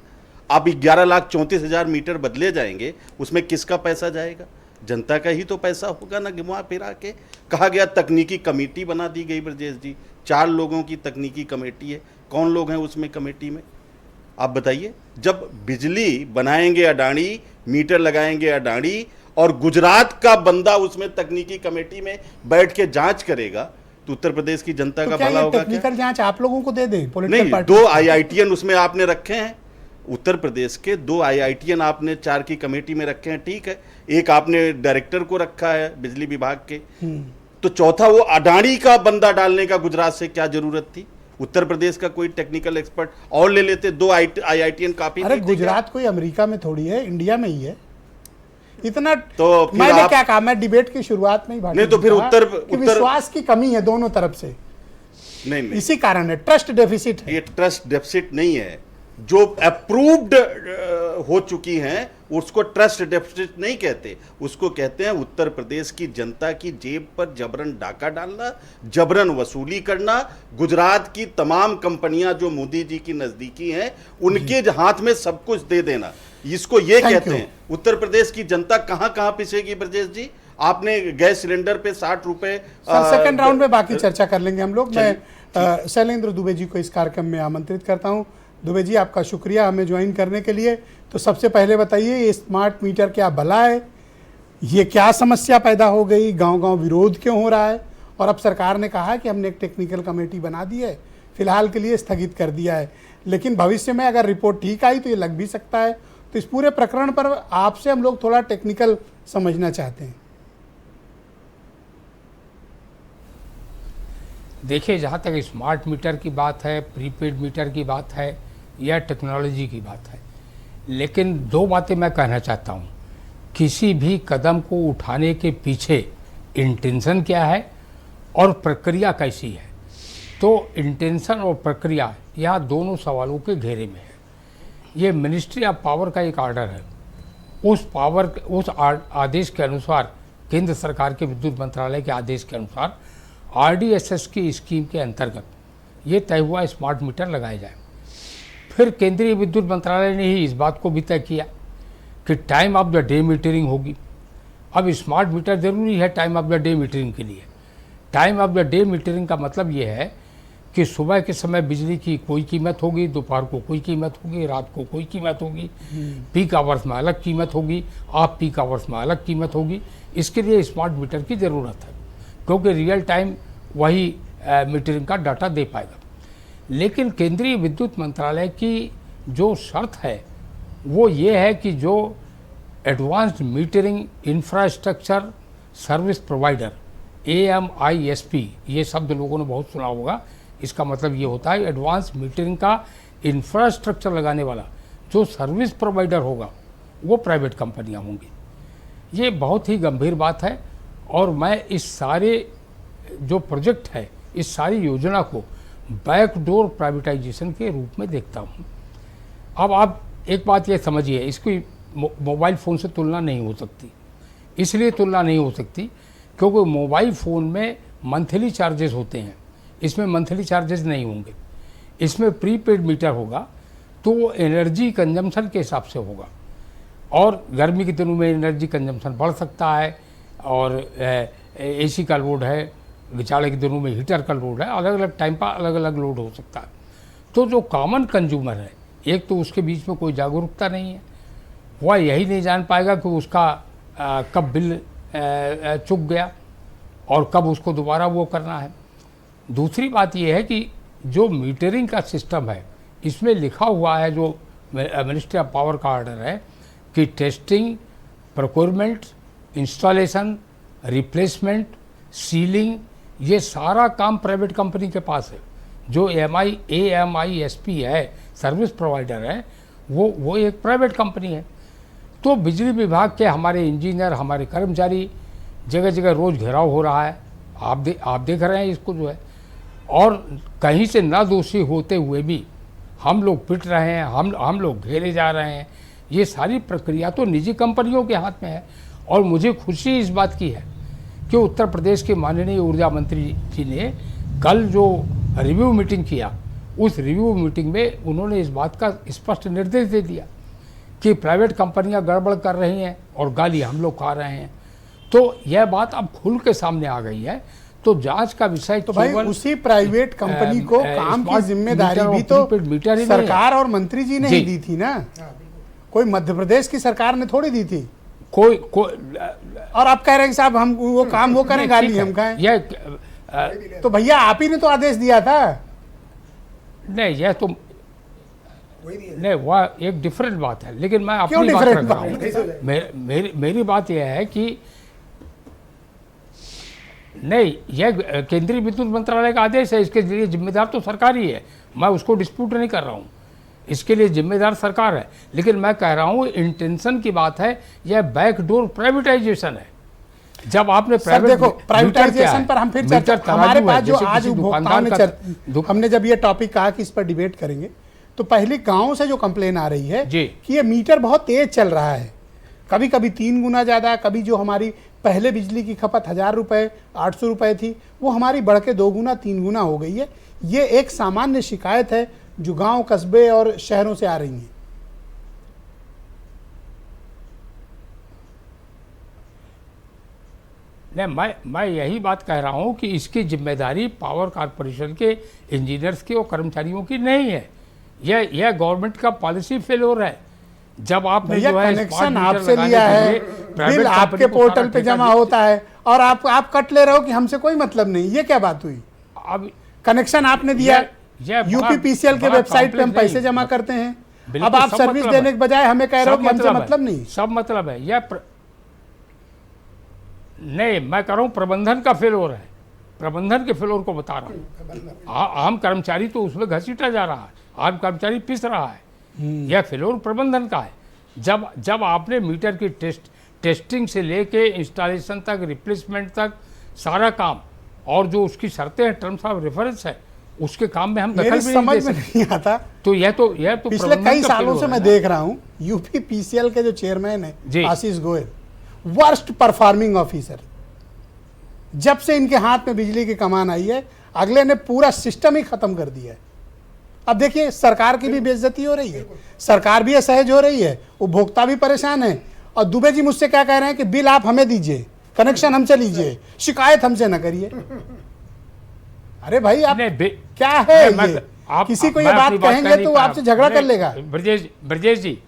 अब 11,34,000 मीटर बदले जाएंगे, उसमें किसका पैसा जाएगा? जनता का ही तो पैसा होगा ना, घुमा फिरा के। कहा गया तकनीकी कमेटी बना दी गई ब्रजेश जी, 4 लोगों की तकनीकी कमेटी है। कौन लोग हैं उसमें कमेटी में, आप बताइए? जब बिजली बनाएंगे अडानी, मीटर लगाएंगे अडानी और गुजरात का बंदा उसमें तकनीकी कमेटी में बैठ के जांच करेगा तो उत्तर प्रदेश की जनता का भला होगा क्या? टेक्निकल जांच आप लोगों को दे दें? नहीं, 2 IITN उसमें आपने रखे हैं, उत्तर प्रदेश के 2 IITN आपने 4 की कमेटी में रखे हैं, ठीक है। एक आपने डायरेक्टर को रखा है बिजली विभाग के, तो चौथा वो अडानी का बंदा डालने का गुजरात से क्या जरूरत थी? उत्तर प्रदेश का कोई टेक्निकल एक्सपर्ट और ले लेते, 2 IITN काफी। अरे गुजरात कोई अमेरिका में थोड़ी है, इंडिया में ही है। इतना तो मैंने क्या कहा, मैं डिबेट की शुरुआत में ही नहीं, तो फिर उत्तर विश्वास की कमी है दोनों तरफ से। नहीं, इसी कारण है, ट्रस्ट डेफिसिट है। ये ट्रस्ट डेफिसिट नहीं है, जो अप्रूव्ड हो चुकी हैं उसको ट्रस्ट डेफिसिट नहीं कहते, उसको कहते हैं उत्तर प्रदेश की जनता की जेब पर जबरन डाका डालना, जबरन वसूली करना। गुजरात की तमाम कंपनियां जो मोदी जी की नजदीकी हैं उनके हाथ में सब कुछ दे देना, इसको ये कहते हैं। उत्तर प्रदेश की जनता कहां कहां पिसेगी ब्रजेश जी? आपने गैस सिलेंडर पे 60 रुपए। सेकंड राउंड में बाकी चर्चा कर लेंगे हम लोग। मैं शैलेंद्र दुबे जी को इस कार्यक्रम में आमंत्रित करता हूं। दुबे जी, आपका शुक्रिया हमें ज्वाइन करने के लिए। तो सबसे पहले बताइए, ये स्मार्ट मीटर क्या भला है? ये क्या समस्या पैदा हो गई? गांव-गांव विरोध क्यों हो रहा है? और अब सरकार ने कहा है कि हमने एक टेक्निकल कमेटी बना दी है, फिलहाल के लिए स्थगित कर दिया है, लेकिन भविष्य में अगर रिपोर्ट ठीक आई तो ये लग भी सकता है। तो इस पूरे प्रकरण पर आपसे हम लोग थोड़ा टेक्निकल समझना चाहते हैं। देखिए, जहाँ तक स्मार्ट मीटर की बात है, प्रीपेड मीटर की बात है या टेक्नोलॉजी की बात है, लेकिन 2 बातें मैं कहना चाहता हूँ। किसी भी कदम को उठाने के पीछे इंटेंशन क्या है और प्रक्रिया कैसी है। तो इंटेंशन और प्रक्रिया यहाँ दोनों सवालों के घेरे में है। ये मिनिस्ट्री ऑफ पावर का एक ऑर्डर है, उस आदेश के अनुसार, केंद्र सरकार के विद्युत मंत्रालय के आदेश के अनुसार RDSS की स्कीम के अंतर्गत ये तय हुआ स्मार्ट मीटर लगाए जाए। फिर केंद्रीय विद्युत मंत्रालय ने ही इस बात को भी तय किया कि time of the day metering होगी। अब स्मार्ट मीटर जरूरी है time of the day metering के लिए। Time of the day metering का मतलब ये है कि सुबह के समय बिजली की कोई कीमत होगी, दोपहर को कोई कीमत होगी, रात को कोई कीमत होगी, पीक आवर्स में अलग कीमत होगी, ऑफ पीक आवर्स में अलग कीमत होगी। इसके लिए स्मार्ट मीटर की ज़रूरत है, क्योंकि रियल टाइम वही मीटरिंग का डाटा दे पाएगा। लेकिन केंद्रीय विद्युत मंत्रालय की जो शर्त है वो ये है कि जो advanced metering infrastructure service provider AMISP, ये शब्द लोगों ने बहुत सुना होगा। इसका मतलब ये होता है एडवांस मीटरिंग का इंफ्रास्ट्रक्चर लगाने वाला जो सर्विस प्रोवाइडर होगा वो प्राइवेट कंपनियां होंगी। ये बहुत ही गंभीर बात है और मैं इस सारे जो प्रोजेक्ट है, इस सारी योजना को बैकडोर प्राइवेटाइजेशन के रूप में देखता हूँ। अब आप एक बात ये समझिए, इसकी मोबाइल फ़ोन से तुलना नहीं हो सकती। इसलिए तुलना नहीं हो सकती क्योंकि मोबाइल फ़ोन में मंथली चार्जेस होते हैं, इसमें मंथली चार्जेस नहीं होंगे। इसमें प्रीपेड मीटर होगा तो वो एनर्जी कंजम्पशन के हिसाब से होगा। और गर्मी के दिनों में एनर्जी कंजम्पशन बढ़ सकता है, और एसी का लोड है, जाड़े के दिनों में हीटर का लोड है, अलग अलग टाइम पर अलग अलग लोड हो सकता है। तो जो कॉमन कंज्यूमर है, एक तो उसके बीच में कोई जागरूकता नहीं है, वह यही नहीं जान पाएगा कि उसका कब बिल चुक गया और कब उसको दोबारा वो करना है। दूसरी बात यह है कि जो मीटरिंग का सिस्टम है, इसमें लिखा हुआ है, जो मिनिस्ट्री ऑफ पावर का ऑर्डर है, कि testing, procurement, installation, replacement, ceiling, ये सारा काम प्राइवेट कंपनी के पास है। जो AMISP है, सर्विस प्रोवाइडर है, वो एक प्राइवेट कंपनी है। तो बिजली विभाग के हमारे इंजीनियर, हमारे कर्मचारी जगह जगह रोज़ घेराव हो रहा है, आप देख रहे हैं इसको जो है, और कहीं से ना दोषी होते हुए भी हम लोग पिट रहे हैं, हम लोग घेरे जा रहे हैं। ये सारी प्रक्रिया तो निजी कंपनियों के हाथ में है। और मुझे खुशी इस बात की है कि उत्तर प्रदेश के माननीय ऊर्जा मंत्री जी ने कल जो रिव्यू मीटिंग किया, उस रिव्यू मीटिंग में उन्होंने इस बात का स्पष्ट निर्देश दे दिया कि प्राइवेट कंपनियां गड़बड़ कर रही हैं और गाली हम लोग खा रहे हैं। तो यह बात अब खुल के सामने आ गई है। तो जांच का विषय तो भाई उसी प्राइवेट कंपनी को काम की जिम्मेदारी भी तो सरकार और मंत्री जी ने ही दी थी ना, कोई मध्य प्रदेश की सरकार ने थोड़ी दी थी। कोई और आप कह रहे हैं कि साहब हम वो काम वो करें, गाली हम खाएं। तो भैया आप ही ने तो आदेश दिया था। नहीं, यह तो नहीं, वह एक डिफरेंट बात है, लेकिन मैं अपनी बात रख रहा हूँ। मेरी बात यह है कि नहीं, यह केंद्रीय विद्युत मंत्रालय का आदेश है, इसके लिए जिम्मेदार तो सरकार ही है, मैं उसको डिस्प्यूट नहीं कर रहा हूँ, इसके लिए जिम्मेदार सरकार है। लेकिन मैं कह रहा हूँ इंटेंशन की बात है, यह बैकडोर प्राइवेटाइजेशन है। जब आपने प्राइवेटाइजेशन पर हम फिर चर्चा, हमारे पास जो आज उपभोक्ताओं ने हमने जब ये टॉपिक कहा कि इस पर डिबेट करेंगे, तो पहले गांव से जो कंप्लेन आ रही है कि ये मीटर बहुत तेज चल रहा है, कभी कभी 3 गुना ज़्यादा, कभी जो हमारी पहले बिजली की खपत 1000 रुपये 800 रुपये थी, वो हमारी बढ़ के 2 गुना 3 गुना हो गई है। ये एक सामान्य शिकायत है जो गांव, कस्बे और शहरों से आ रही है। नहीं, मैं यही बात कह रहा हूं कि इसकी जिम्मेदारी पावर कॉर्पोरेशन के इंजीनियर्स की और कर्मचारियों की नहीं है। यह गवर्नमेंट का पॉलिसी फेल्योर है। जब आपने जो है कनेक्शन आपसे लिया है, बिल आपके पोर्टल पे जमा होता है और आप कट ले रहे हो कि हमसे कोई मतलब नहीं, ये क्या बात हुई? अब कनेक्शन आपने दिया, यूपीपीसीएल के वेबसाइट पे हम पैसे जमा करते हैं, अब आप सर्विस देने के बजाय हमें कह रहे हो कि हमसे मतलब नहीं। सब मतलब है यह नहीं, मैं कह रहा हूँ प्रबंधन का फेल्योर है, प्रबंधन के फेल्योर को बता रहा हूँ। आम कर्मचारी तो उसमें घसीटा जा रहा है, आम कर्मचारी पिस रहा है, यह फेल्योर प्रबंधन का है। जब आपने मीटर की टेस्टिंग से लेके इंस्टॉलेशन तक, रिप्लेसमेंट तक सारा काम, और जो उसकी शर्तें हैं, टर्म्स ऑफ रेफरेंस है, उसके काम में हम दखल भी समझ में नहीं आता। तो यह तो पिछले कई सालों से मैं देख रहा हूँ यूपीपीसीएल के जो चेयरमैन है Ashish Goyal, worst performing officer. जब से इनके हाथ में बिजली की कमान आई है, अगले ने पूरा सिस्टम ही खत्म कर दिया है। अब देखिए सरकार की भी बेइज्जती हो रही है, सरकार भी असहज हो रही है, उपभोक्ता भी परेशान है। और दुबे जी मुझसे क्या कह रहे हैं कि बिल आप हमें दीजिए, कनेक्शन हमसे लीजिए, शिकायत हमसे न करिए। अरे भाई आप क्या है ये? किसी को ये बात कहेंगे तो आपसे झगड़ा कर लेगा। ब्रजेश जी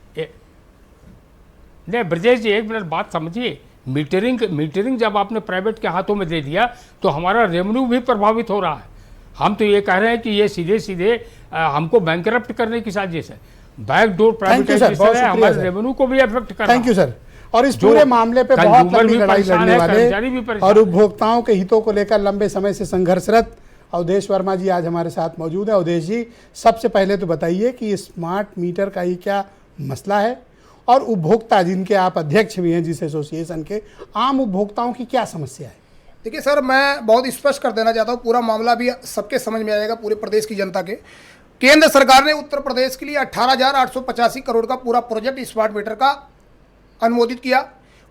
नहीं, ब्रजेश जी एक मिनट बात समझिए। मीटरिंग जब आपने प्राइवेट के हाथों में दे दिया तो हमारा रेवेन्यू भी प्रभावित हो रहा है। हम तो ये कह रहे हैं कि ये सीधे हमको बैंकरप्ट करने की साजिश है, बैकडोर प्राइवेटाइजेशन है, हमारे रेवेन्यू को भी अफेक्ट कर रहा है। Thank you sir. और इस पूरे मामले पे बहुत लंबी लड़ाई लड़ने वाले और उपभोक्ताओं के हितों को लेकर लंबे समय से संघर्षरत अवधेश वर्मा जी आज हमारे साथ मौजूद है। अवधेश जी, सबसे पहले तो बताइए कि स्मार्ट मीटर का ये क्या मसला है, और उपभोक्ता जिनके आप अध्यक्ष भी हैं जिस एसोसिएशन के, आम उपभोक्ताओं की क्या समस्या है? देखिए सर, मैं बहुत स्पष्ट कर देना चाहता हूँ, पूरा मामला भी सबके समझ में आएगा, पूरे प्रदेश की जनता के। केंद्र सरकार ने उत्तर प्रदेश के लिए 18,885 करोड़ का पूरा प्रोजेक्ट स्मार्ट मीटर का अनुमोदित किया।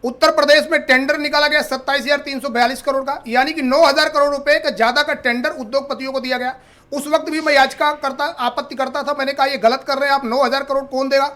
उत्तर प्रदेश में टेंडर निकाला गया 27,342 करोड़ का, यानी कि 9,000 करोड़ रुपए का ज़्यादा का टेंडर उद्योगपतियों को दिया गया। उस वक्त भी मैं याचिका करता, आपत्ति करता था, मैंने कहा ये गलत कर रहे हैं आप, 9,000 करोड़ कौन देगा?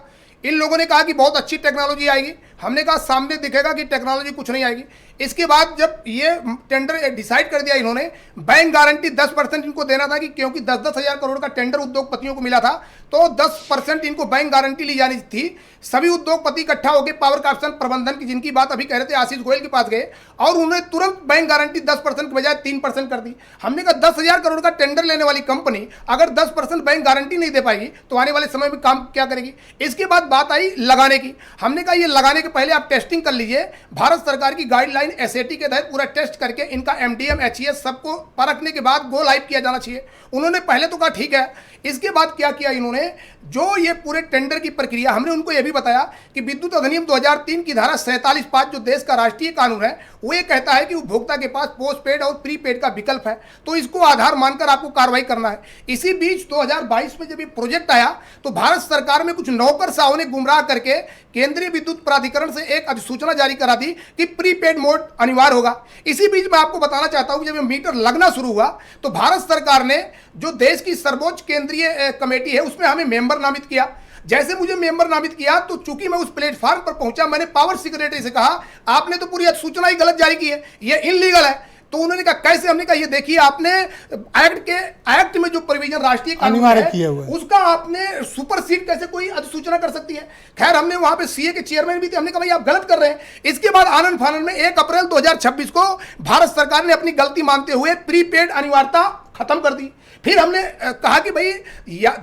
इन लोगों ने कहा कि बहुत अच्छी टेक्नोलॉजी आएगी। हमने कहा सामने दिखेगा कि टेक्नोलॉजी कुछ नहीं आएगी। इसके बाद जब ये टेंडर डिसाइड कर दिया इन्होंने, बैंक गारंटी 10% इनको देना था कि क्योंकि 10-10 हज़ार करोड़ का टेंडर उद्योगपतियों को मिला था, तो 10% इनको बैंक गारंटी ली जानी थी। सभी उद्योगपति इकट्ठा होकर पावर कॉर्पोरेशन प्रबंधन की, जिनकी बात अभी कह रहे थे, आशीष गोयल के पास गए और उन्होंने तुरंत बैंक गारंटी 10% के बजाय 3% कर दी। हमने कहा 10,000 करोड़ का टेंडर लेने वाली कंपनी अगर 10% बैंक गारंटी नहीं दे पाएगी तो आने वाले समय में काम क्या करेगी। इसके बाद बात आई लगाने की। हमने कहा ये लगाने के पहले आप टेस्टिंग कर लीजिए। भारत सरकार की गाइडलाइन एसएटी के तहत पूरा टेस्ट करके इनका एमडीएम एचईएस सबको परखने के बाद गो लाइव किया जाना चाहिए। उन्होंने पहले तो कहा ठीक है। इसके बाद क्या किया इन्होंने, जो ये पूरे टेंडर की प्रक्रिया, हमने उनको ये भी बताया कि विद्युत अधिनियम 2003 की धारा 47(5) जो देश का राष्ट्रीय कानून है, वो ये कहता है कि उपभोक्ता के पास पोस्ट पेड और प्रीपेड का विकल्प है, तो इसको आधार मानकर आपको कार्रवाई करना है। इसी बीच 2022 में जब ये प्रोजेक्ट आया तो भारत सरकार में कुछ नौकरशाहों ने गुमराह करके केंद्रीय विद्युत प्राधिकरण से एक अधिसूचना जारी करा दी कि प्रीपेड मोड अनिवार्य होगा। इसी बीच मैं आपको बताना चाहता हूं, जब ये मीटर लगना शुरू हुआ तो भारत सरकार ने, जो देश की सर्वोच्च केंद्रीय कमेटी है, उसमें हमें मेंबर नामित किया। जैसे मुझे मेंबर नामित किया तो चूंकि मैं उस प्लेटफॉर्म पर पहुंचा, मैंने पावर सेक्रेटरी से कहा आपने तो पूरी सूचना ही गलत जारी की है, ये इनलीगल है। तो उन्होंने कहा कैसे? हमने कहा ये देखिए, आपने एक्ट में जो प्रोविजन राष्ट्रीय कानून है उसका आपने सुपरसीड कैसे कोई अधिसूचना कर सकती है। खैर, हमने वहां पे सीए के चेयरमैन भी थे, हमने कहा भाई आप गलत कर रहे हैं। इसके बाद आनंद फानन में 1 अप्रैल 2026 को भारत सरकार ने अपनी गलती मानते हुए प्रीपेड अनिवार्यता खत्म कर दी। फिर हमने कहा कि भाई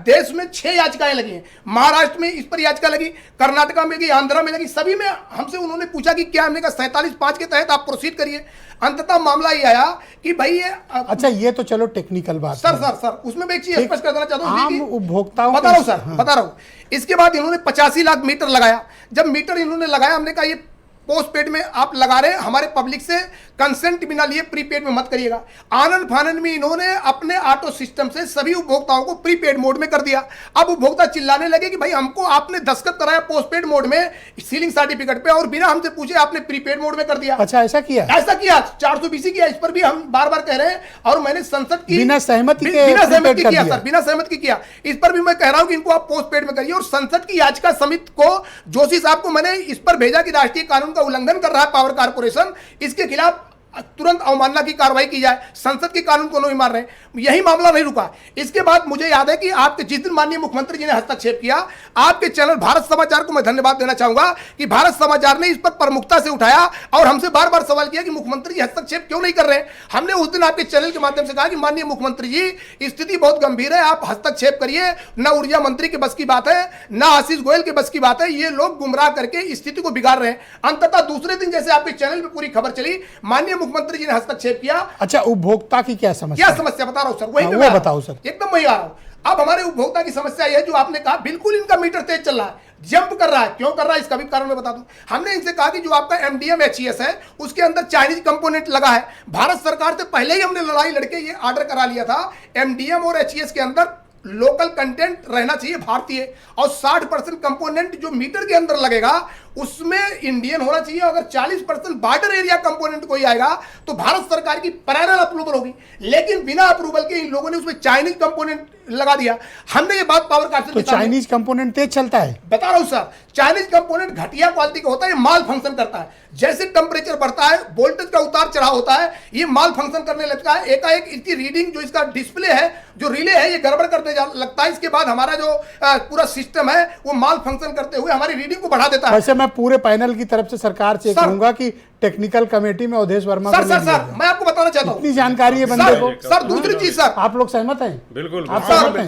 देश में 6 याचिकाएं लगी हैं, महाराष्ट्र में इस पर याचिका लगी, कर्नाटका में लगी, आंध्रा में लगी, सभी में हमसे उन्होंने पूछा कि क्या, हमने कहा 47(5) के तहत आप प्रोसीड करिए। अंततः मामला ये आया कि भाई ये अच्छा, ये तो चलो टेक्निकल बात सर उसमें मैं एक चीज स्पष्ट करना चाहता हूँ, उपभोक्ताओं बता रहा हूँ सर, बता रहा हूँ। इसके बाद इन्होंने 85 लाख मीटर लगाया। जब मीटर इन्होंने लगाया, हमने कहा ये पोस्ट पेड में आप लगा रहे हैं, हमारे पब्लिक से कंसेंट बिना लिए प्रीपेड में मत करिएगा। आनंद फानन में इन्होंने अपने ऑटो सिस्टम से सभी उपभोक्ताओं को प्रीपेड मोड में कर दिया। अब उपभोक्ता चिल्लाने लगे कि भाई हमको आपने दस्तखत कराया पोस्टपेड मोड में सीलिंग सर्टिफिकेट पे और बिना हमसे पूछे आपने प्रीपेड मोड में कर दिया। अच्छा, ऐसा किया 420 किया। इस पर भी हम बार बार कह रहे हैं और मैंने संसद की बिना सहमति किया सर, बिना सहमति किया। इस पर भी मैं कह रहा हूं कि इनको आप पोस्टपेड में करिए। और संसद की याचिका समिति को, जोशी साहब को मैंने इस पर भेजा कि राष्ट्रीय कानून का उल्लंघन कर रहा है पावर कारपोरेशन, इसके खिलाफ तुरंत अवमानना की कार्रवाई की जाए। संसद के कानून को नहीं मार रहे। यही मामला नहीं रुका। इसके बाद मुझे याद है कि आपके जिस दिन माननीय मुख्यमंत्री जी ने हस्तक्षेप किया, आपके चैनल भारत समाचार को मैं धन्यवाद देना चाहूंगा कि भारत समाचार ने इस पर प्रमुखता से उठाया और हमसे बार बार सवाल किया कि मुख्यमंत्री जी हस्तक्षेप क्यों नहीं कर रहे हैं। हमने उस दिन आपके चैनल के माध्यम से कहा कि माननीय मुख्यमंत्री जी, स्थिति बहुत गंभीर है, आप हस्तक्षेप करिए। न ऊर्जा मंत्री के बस की बात है, न आशीष गोयल के बस की बात है। ये लोग गुमराह करके स्थिति को बिगाड़ रहे हैं। अंततः दूसरे दिन जैसे आपके चैनल पर पूरी खबर चली, माननीय मुख्यमंत्री जी ने हस्तक्षेप किया। अच्छा, उपभोक्ता की क्या समस्या बता रहा हूं सर, वही वो बताओ सर। एकदम वही आ रहा हूं। अब हमारे उपभोक्ता की समस्या यह है, जो आपने कहा, बिल्कुल इनका मीटर तेज चल रहा है, जंप कर रहा है। क्यों कर रहा है इसका भी कारण मैं बता दूं। हमने इनसे कहा कि जो आपका एमडीएम एचईएस है उसके अंदर चाइनीज कंपोनेंट लगा है। भारत सरकार से पहले ही हमने लड़ाई लड़के ये ऑर्डर करा लिया था, एमडीएम और एचईएस के अंदर लोकल कंटेंट रहना चाहिए भारतीय, और 60% कंपोनेंट जो मीटर के अंदर लगेगा उसमें इंडियन होना चाहिए। अगर 40% बॉर्डर एरिया कंपोनेंट कोई आएगा तो भारत सरकार की पैरेलल अप्रूवल होगी। लेकिन बिना अप्रूवल के इन लोगों ने उसमें चाइनीज कंपोनेंट लगा दिया। हमने ये बात पावर कारपोरेशन, तो चाइनीज कंपोनेंट तेज चलता है, बता रहा हूं सर। चाइनीज कंपोनेंट घटिया क्वालिटी का होता है, माल फंक्शन करता है। जैसे टेम्परेचर बढ़ता है, वोल्टेज का उतार चढ़ाव होता है, ये माल फंक्शन करने लगता है। एकाएक इसकी रीडिंग, जो इसका डिस्प्ले है, जो रिले है, ये गड़बड़ करने लगता है। इसके बाद हमारा जो पूरा सिस्टम है वो माल फंक्शन करते हुए हमारी रीडिंग को बढ़ा देता है। वैसे मैं पूरे पैनल की तरफ से सरकार से कहूंगा कि टेक्निकल कमेटी में अवधेश वर्मा सर मैं आपको बताना चाहता हूं, इतनी जानकारी है बंदे को। सर दूसरी चीज सर, आप लोग सहमत हैं? बिल्कुल।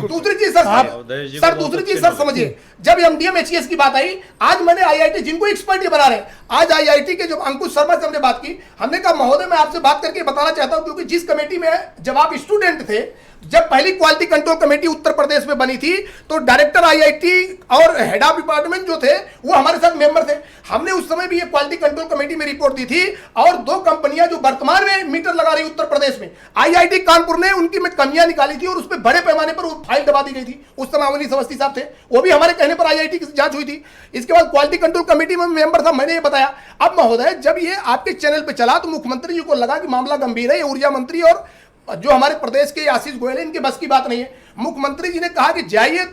दूसरी चीज सर, दूसरी चीज सर समझिए, जब एमडीएम एचईएस की बात आई, आज मैंने आईआईटी, जिनको एक्सपर्ट ये बना रहे हैं, आज आईआईटी के जो अंकुश शर्मा से हमने बात की, हमने कहा महोदय मैं आपसे बात करके बताना चाहता हूं, क्योंकि जिस कमेटी में जब आप स्टूडेंट थे, जब पहली quality control committee Uttar Pradesh में बनी थी, तो डायरेक्टर आईआईटी और हेड ऑफ डिपार्टमेंट जो थे वो हमारे साथ मेंबर थे। हमने उस समय भी ये क्वालिटी कंट्रोल कमेटी में रिपोर्ट दी थी। और 2 कंपनियां जो वर्तमान में मीटर लगा रही उत्तर प्रदेश में, आईआईटी कानपुर ने उनकी में कमियां निकाली थी और उस पर बड़े पैमाने पर वो फाइल दबा दी गई थी। उस समय अवनीश अवस्थी साहब थे, वो भी हमारे कहने पर आईआईटी की जांच हुई थी। इसके बाद क्वालिटी कंट्रोल कमेटी में मेंबर था, मैंने ये बताया। अब महोदय जब ये आपके चैनल पर चला तो मुख्यमंत्री जी को लगा कि मामला गंभीर है, ये ऊर्जा मंत्री और जो हमारे प्रदेश के आशीष गोयल है, इनके बस की बात नहीं है। मुख्यमंत्री जी ने कहा कि जाइए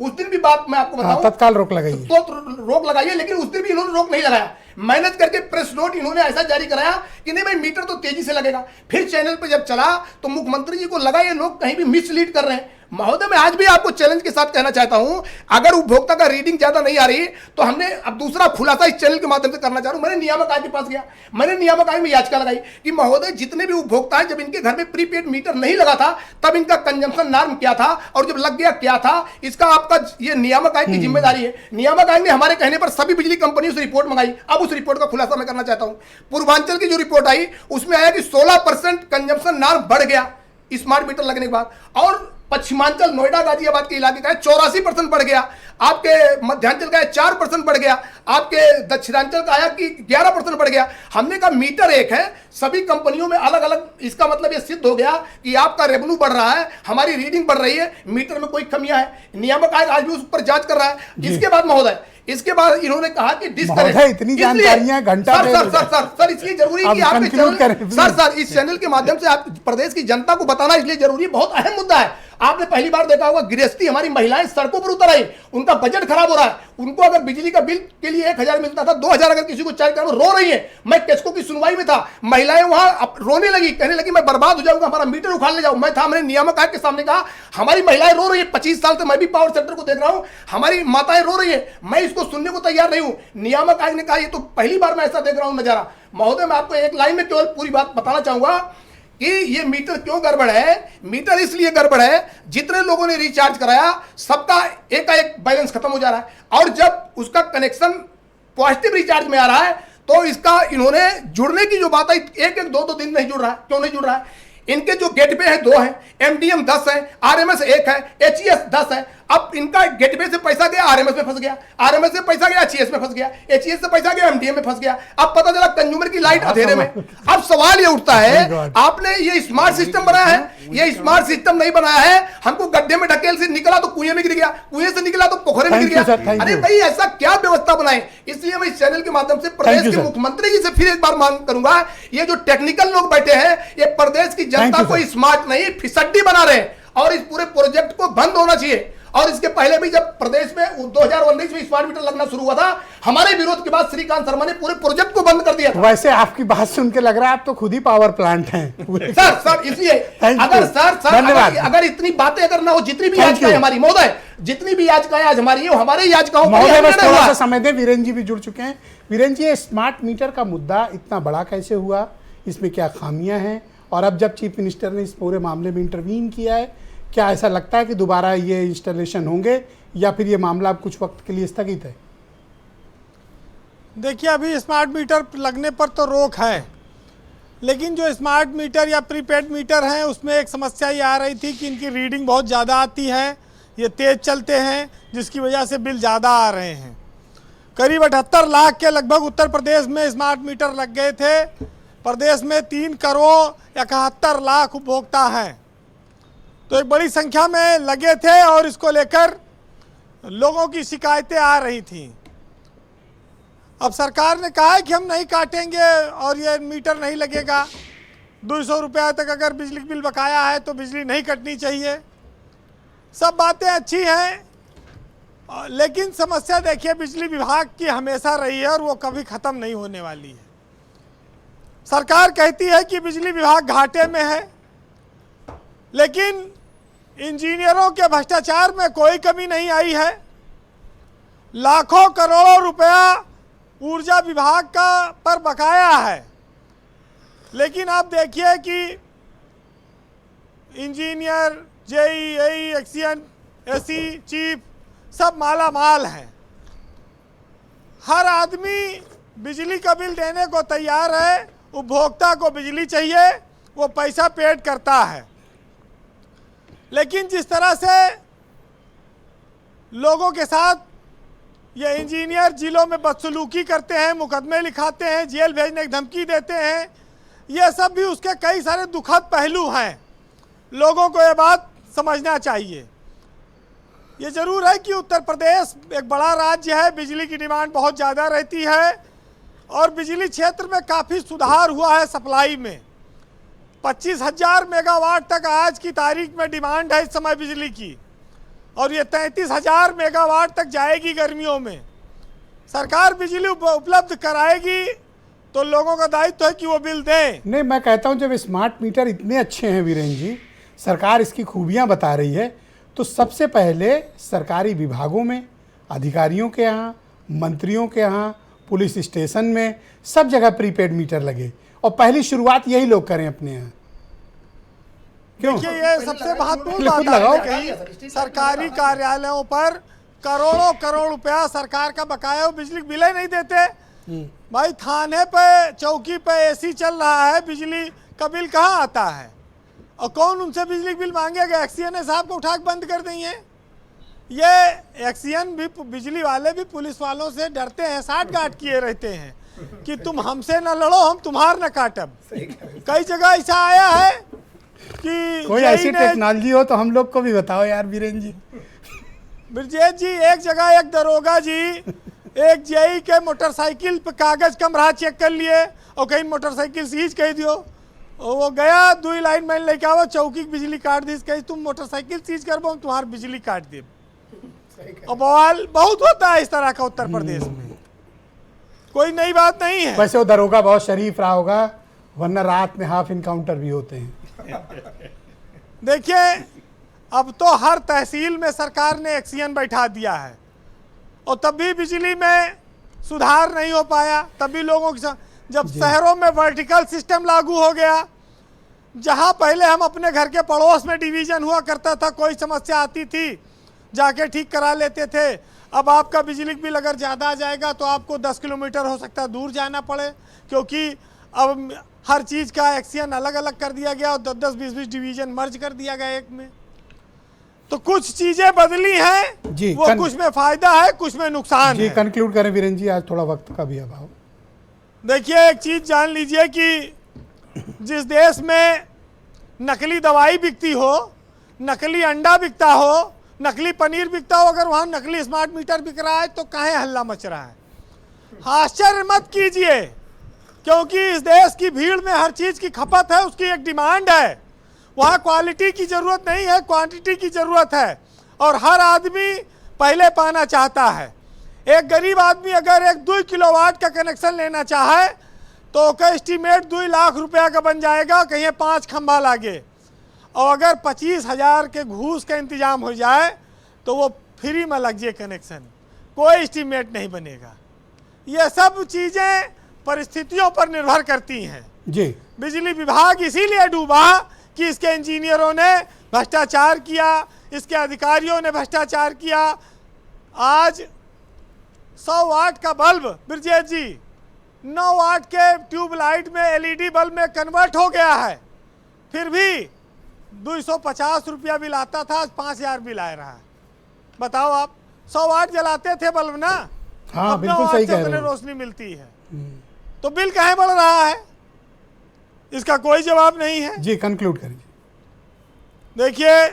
उस दिन भी बात मैं आपको बताऊं, तत्काल रोक लगाइए। तो रोक लगाइए, लेकिन उस दिन भी इन्होंने रोक नहीं लगाया। मैनेज करके प्रेस नोट इन्होंने ऐसा जारी कराया कि नहीं भाई मीटर तो तेजी से लगेगा। फिर चैनल पे जब चला तो मुख्यमंत्री जी को लगा ये लोग कहीं भी मिसलीड कर रहे हैं। महोदय, मैं आज भी आपको चैलेंज के साथ कहना चाहता हूं, अगर उपभोक्ता का रीडिंग ज्यादा नहीं आ रही तो हमने अब दूसरा खुलासा इस चैनल के माध्यम से करना चाह रहा हूं। मैंने नियामक आयोग के पास गया, मैंने नियामक आयोग में याचिका लगाई कि महोदय जितने भी उपभोक्ता हैं, जब इनके घर में प्रीपेड मीटर नहीं लगा था तब इनका कंजम्पशन नॉर्म क्या था और जब लग गया क्या था, इसका आपका ये नियामक आयोग की जिम्मेदारी है। नियामक आयोग ने हमारे कहने पर सभी बिजली कंपनियों से रिपोर्ट मंगाई। अब उस रिपोर्ट का खुलासा मैं करना चाहता हूं। पूर्वांचल की जो रिपोर्ट आई उसमें आया कि 16% कंजम्पशन नॉर्म बढ़ गया स्मार्ट मीटर लगने के बाद, और पश्चिमांचल नोएडा गाजियाबाद के इलाके का 84% बढ़ गया, आपके मध्यांचल का 4% बढ़ गया, आपके दक्षिणांचल का आया कि 11% बढ़ गया। हमने कहा मीटर एक है, सभी कंपनियों में अलग अलग, इसका मतलब ये सिद्ध हो गया कि आपका रेवेन्यू बढ़ रहा है, हमारी रीडिंग बढ़ रही है, मीटर में कोई कमियां है। नियामक आयोग आज भी उस पर जांच कर रहा है। इसके बाद महोदय, इसके बाद इन्होंने कहा कि डिस्कनेक्ट, इतनी जानकारियां घंटा सर इसलिए जरूरी है कि आपके चैनल सर इस चैनल के माध्यम से आप प्रदेश की जनता को बताना इसलिए जरूरी है, बहुत अहम मुद्दा है। आपने पहली बार देखा होगा गृहस्थी हमारी महिलाएं सड़कों पर उतर आई, उनका बजट खराब हो रहा है, उनको अगर बिजली का बिल के लिए 1000 मिलता था 2000 अगर किसी को चाहिए, रो रही है। मैं केसको की सुनवाई में था, महिलाएं वहां रोने लगी, कहने लगी मैं बर्बाद हो जाऊंगा, हमारा मीटर उखाड़ ले जाऊं। मैं था, मैंने नियामक आयोग के सामने कहा हमारी महिलाएं रो रही है, 25 साल से मैं भी पावर सेक्टर को देख रहा हूं, हमारी माताएं रो रही है, मैं इसको सुनने को तैयार नहीं हूं। नियामक आयोग ने कहा ये तो पहली बार मैं ऐसा देख रहा हूं नजारा। महोदय, मैं आपको एक लाइन में केवल पूरी बात बताना चाहूंगा कि ये मीटर क्यों गड़बड़ है। मीटर इसलिए गड़बड़ है, जितने लोगों ने रिचार्ज कराया सबका एकाएक बैलेंस खत्म हो जा रहा है, और जब उसका कनेक्शन पॉजिटिव रिचार्ज में आ रहा है तो इसका इन्होंने जुड़ने की जो बात है, एक एक दो दिन नहीं जुड़ रहा है। क्यों नहीं जुड़ रहा है? इनके जो गेटवे है 2 है, एमडीएम 10 है, आरएमएस 1 है, एचईएस 10 है। अब इनका गेटवे से पैसा गया आरएमएस में फंस गया, आरएमएस से पैसा गया एचईएस में फंस गया, एचईएस से पैसा गया एमडीएम में फंस गया। अब पता चला कंज्यूमर की लाइट अंधेरे में। अब सवाल ये उठता है, आपने ये स्मार्ट सिस्टम बनाया है, ये स्मार्ट सिस्टम नहीं बनाया है, हमको गड्ढे में ढकेल से निकला तो कुएं में गिर गया, कुएं से निकला तो पोखरे में गिर गया। अरे भाई ऐसा क्या व्यवस्था बनाए? इसलिए मैं इस चैनल के माध्यम से प्रदेश के मुख्यमंत्री जी से फिर एक बार मांग करूंगा, ये जो टेक्निकल लोग बैठे हैं ये प्रदेश की जनता को स्मार्ट नहीं फिसड्डी बना रहे हैं, और इस पूरे प्रोजेक्ट को बंद होना चाहिए। और इसके पहले भी जब प्रदेश में 2019 में स्मार्ट मीटर लगना शुरू हुआ था, हमारे विरोध के बाद श्रीकांत शर्मा ने पूरे प्रोजेक्ट को बंद कर दिया था। वैसे आपकी बात सुन के लग रहा है आप तो खुद ही पावर प्लांट हैं। सर इसलिए अगर इतनी बातें अगर ना हो, जितनी भी याचिकाएं हमारी महोदय, जितनी भी याचिकाएं आज हमारी है, हमारे याचिकाओं पर थोड़ा सा समय दें। वीरेन जी भी जुड़ चुके हैं। वीरेन जी, ये स्मार्ट मीटर का मुद्दा इतना बड़ा कैसे हुआ, इसमें क्या खामियां हैं, और अब जब चीफ मिनिस्टर ने इस पूरे मामले में इंटरवीन किया है, क्या ऐसा लगता है कि दोबारा ये इंस्टॉलेशन होंगे या फिर ये मामला अब कुछ वक्त के लिए स्थगित है? देखिए, अभी स्मार्ट मीटर लगने पर तो रोक है, लेकिन जो स्मार्ट मीटर या प्रीपेड मीटर हैं उसमें एक समस्या ये आ रही थी कि इनकी रीडिंग बहुत ज़्यादा आती है, ये तेज़ चलते हैं, जिसकी वजह से बिल ज़्यादा आ रहे हैं। करीब 78 लाख के लगभग उत्तर प्रदेश में स्मार्ट मीटर लग गए थे। प्रदेश में 3 करोड़ 71 लाख उपभोक्ता हैं, तो एक बड़ी संख्या में लगे थे और इसको लेकर लोगों की शिकायतें आ रही थीं। अब सरकार ने कहा है कि हम नहीं काटेंगे और ये मीटर नहीं लगेगा, 200 रुपया तक अगर बिजली बिल बकाया है तो बिजली नहीं कटनी चाहिए। सब बातें अच्छी हैं, लेकिन समस्या देखिए बिजली विभाग की हमेशा रही है और वो कभी ख़त्म नहीं होने वाली है। सरकार कहती है कि बिजली विभाग घाटे में है, लेकिन इंजीनियरों के भ्रष्टाचार में कोई कमी नहीं आई है। लाखों करोड़ों रुपया ऊर्जा विभाग का पर बकाया है, लेकिन आप देखिए कि engineer, JE, XEN, AC, chief सब माला माल हैं। हर आदमी बिजली का बिल देने को तैयार है, उपभोक्ता को बिजली चाहिए, वो पैसा पेड करता है। लेकिन जिस तरह से लोगों के साथ ये इंजीनियर जिलों में बदसलूकी करते हैं, मुकदमे लिखाते हैं, जेल भेजने की धमकी देते हैं, ये सब भी उसके कई सारे दुखद पहलू हैं। लोगों को ये बात समझना चाहिए। ये ज़रूर है कि उत्तर प्रदेश एक बड़ा राज्य है, बिजली की डिमांड बहुत ज़्यादा रहती है और बिजली क्षेत्र में काफ़ी सुधार हुआ है सप्लाई में। 25,000 मेगावाट तक आज की तारीख में डिमांड है इस समय बिजली की, और ये 33,000 मेगावाट तक जाएगी गर्मियों में। सरकार बिजली उपलब्ध कराएगी तो लोगों का दायित्व है कि वो बिल दें। नहीं, मैं कहता हूं जब स्मार्ट मीटर इतने अच्छे हैं वीरेंद्र जी, सरकार इसकी खूबियां बता रही है, तो सबसे पहले सरकारी विभागों में, अधिकारियों के यहाँ, मंत्रियों के यहाँ, पुलिस स्टेशन में, सब जगह प्रीपेड मीटर लगे और पहली शुरुआत यही लोग करें अपने यहाँ। क्यों? देखिए, ये सबसे महत्वपूर्ण बात है कि सरकारी कार्यालयों पर करोड़ों करोड़ रुपया सरकार का बकाया है, बिजली बिल ही नहीं देते। भाई थाने पे, चौकी पे एसी चल रहा है, बिजली का बिल कहाँ आता है? और कौन उनसे बिजली बिल मांगेगा? एक्सीएन साहब को उठा के बंद कर देंगे। ये एक्सीएन भी, बिजली वाले भी पुलिस वालों से डरते हैं, साठ गांठ किए रहते हैं कि तुम हमसे न लड़ो, हम तुम्हार न काटब। कई जगह ऐसा आया है कि कोई ऐसी टेक्नोलॉजी हो तो हम लोग को भी बताओ यार वीरेंद्र जी। ब्रजेश जी, एक जगह एक दरोगा जी एक जेई के मोटरसाइकिल पे कागज कम रहा, चेक कर लिए और कहीं मोटरसाइकिल सीज कह दियो, और वो गया 2 लाइन मैंने लेके आओ, चौकी की बिजली काट दी, कही तुम मोटरसाइकिल सीज करबो, हम तुम्हारी बिजली काट दे। और बवाल बहुत होता है इस तरह का उत्तर प्रदेश में, कोई नई बात नहीं है। वैसे वो दरोगा बहुत शरीफ रहा होगा, वरना रात में हाफ इनकाउंटर भी होते हैं। देखिए, अब तो हर तहसील में सरकार ने एक्सीएन बैठा दिया है और तब भी बिजली में सुधार नहीं हो पाया। तभी लोगों की जब शहरों में वर्टिकल सिस्टम लागू हो गया, जहां पहले हम अपने घर के पड़ोस में डिवीजन हुआ करता था, कोई समस्या आती थी जाके ठीक करा लेते थे। अब आपका बिजली बिल अगर ज़्यादा आ जाएगा तो आपको 10 किलोमीटर हो सकता है दूर जाना पड़े, क्योंकि अब हर चीज़ का एक्सीएन अलग अलग कर दिया गया और 10-10, 20-20 डिवीजन मर्ज कर दिया गया एक में। तो कुछ चीजें बदली हैं जी, वो कुछ में फायदा है, कुछ में नुकसान जी। है। कंक्लूड करें वीरेंद्र जी, आज थोड़ा वक्त का भी अभाव। देखिए, एक चीज जान लीजिए कि जिस देश में नकली दवाई बिकती हो, नकली अंडा बिकता हो, नकली पनीर बिकता हो, अगर वहां नकली स्मार्ट मीटर बिक रहा है तो काहे हल्ला मच रहा है? आश्चर्य मत कीजिए, क्योंकि इस देश की भीड़ में हर चीज की खपत है, उसकी एक डिमांड है। वहाँ क्वालिटी की ज़रूरत नहीं है, क्वांटिटी की ज़रूरत है, और हर आदमी पहले पाना चाहता है। एक गरीब आदमी अगर एक 2 किलोवाट का कनेक्शन लेना चाहे तो उसका एस्टीमेट 2 लाख रुपया का बन जाएगा, कहीं 5 खंभा लागे, और अगर 25,000 के घूस का इंतजाम हो जाए तो वो फ्री में लग जाए कनेक्शन, कोई एस्टीमेट नहीं बनेगा। ये सब चीज़ें परिस्थितियों पर निर्भर करती हैं जी। बिजली विभाग इसीलिए डूबा कि इसके इंजीनियरों ने भ्रष्टाचार किया, इसके अधिकारियों ने भ्रष्टाचार किया। आज 100 वाट का बल्ब ब्रजेश जी 9 वाट के ट्यूबलाइट में एलईडी बल्ब में कन्वर्ट हो गया है, फिर भी 250 रुपया बिल आता था, आज 5,000 बिल आ रहा है। बताओ आप, 100 वाट जलाते थे बल्ब ना, हाँ बिल्कुल सही कह रहे हैं, रोशनी मिलती है, तो बिल काहे बढ़ रहा है? इसका कोई जवाब नहीं है जी। कंक्लूड करिए। देखिए,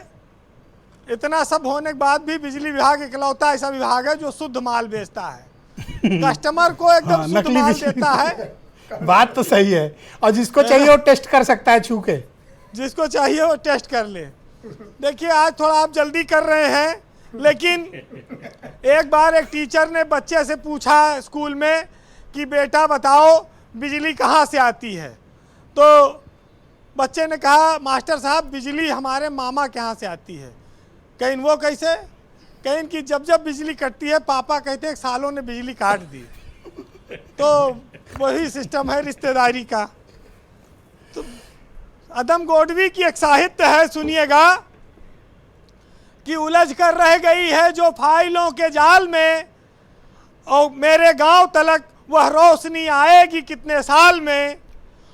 इतना सब होने के बाद भी बिजली विभाग इकलौता ऐसा विभाग है जो शुद्ध माल बेचता है, कस्टमर को एकदम शुद्ध माल देता है। बात तो सही है, और जिसको चाहिए वो टेस्ट कर सकता है छू के, जिसको चाहिए वो टेस्ट कर ले। देखिए, आज थोड़ा आप जल्दी कर रहे हैं, लेकिन एक बार एक टीचर ने बच्चे से पूछा स्कूल में कि बेटा बताओ बिजली कहाँ से आती है, तो बच्चे ने कहा मास्टर साहब बिजली हमारे मामा के यहाँ से आती है। कहीं वो कैसे? कहीं कि जब जब बिजली कटती है पापा कहते हैं सालों ने बिजली काट दी, तो वही सिस्टम है रिश्तेदारी का। तो अदम गोडवी की एक साहित्य है, सुनिएगा कि उलझ कर रह गई है जो फाइलों के जाल में, और मेरे गांव तलक वह रोशनी आएगी कितने साल में,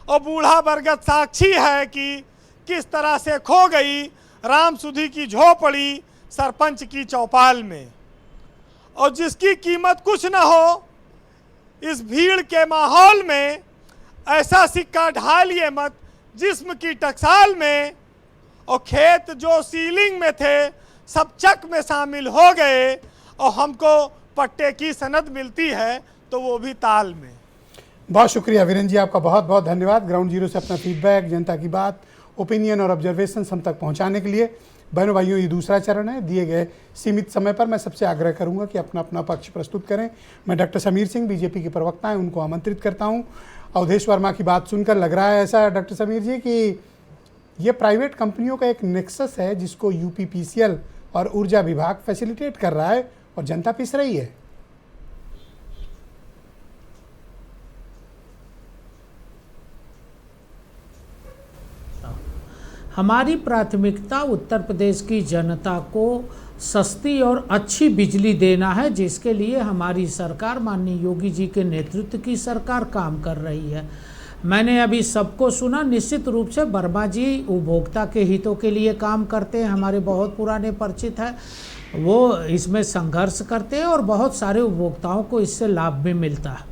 और बूढ़ा बरगद साक्षी है कि किस तरह से खो गई राम सुधी की झोपड़ी सरपंच की चौपाल में। और जिसकी कीमत कुछ न हो इस भीड़ के माहौल में, ऐसा सिक्का ढालिए मत जिस्म की टकसाल में। और खेत जो सीलिंग में थे सब चक में शामिल हो गए, और हमको पट्टे की सनद मिलती है तो वो भी ताल में। बहुत शुक्रिया वीरेंद्र जी, आपका बहुत बहुत धन्यवाद ग्राउंड जीरो से अपना फीडबैक, जनता की बात, ओपिनियन और ऑब्जर्वेशन हम तक पहुंचाने के लिए। बहनों भाइयों, ये दूसरा चरण है। दिए गए सीमित समय पर मैं सबसे आग्रह करूंगा कि अपना अपना पक्ष प्रस्तुत करें। मैं डॉक्टर समीर सिंह, बीजेपी के प्रवक्ता हैं, उनको आमंत्रित करता हूं। अवधेश वर्मा की बात सुनकर लग रहा है ऐसा डॉक्टर समीर जी कि ये प्राइवेट कंपनियों का एक नेक्सस है जिसको यूपीपीसीएल और ऊर्जा विभाग फैसिलिटेट कर रहा है और जनता पिस रही है। हमारी प्राथमिकता उत्तर प्रदेश की जनता को सस्ती और अच्छी बिजली देना है, जिसके लिए हमारी सरकार माननीय योगी जी के नेतृत्व की सरकार काम कर रही है। मैंने अभी सबको सुना। निश्चित रूप से वर्मा जी उपभोक्ता के हितों के लिए काम करते हैं, हमारे बहुत पुराने परिचित हैं, वो इसमें संघर्ष करते हैं और बहुत सारे उपभोक्ताओं को इससे लाभ भी मिलता है।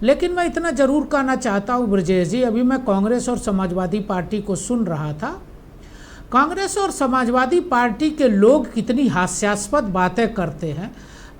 लेकिन मैं इतना ज़रूर कहना चाहता हूँ ब्रजेश जी, अभी मैं कांग्रेस और समाजवादी पार्टी को सुन रहा था। कांग्रेस और समाजवादी पार्टी के लोग कितनी हास्यास्पद बातें करते हैं।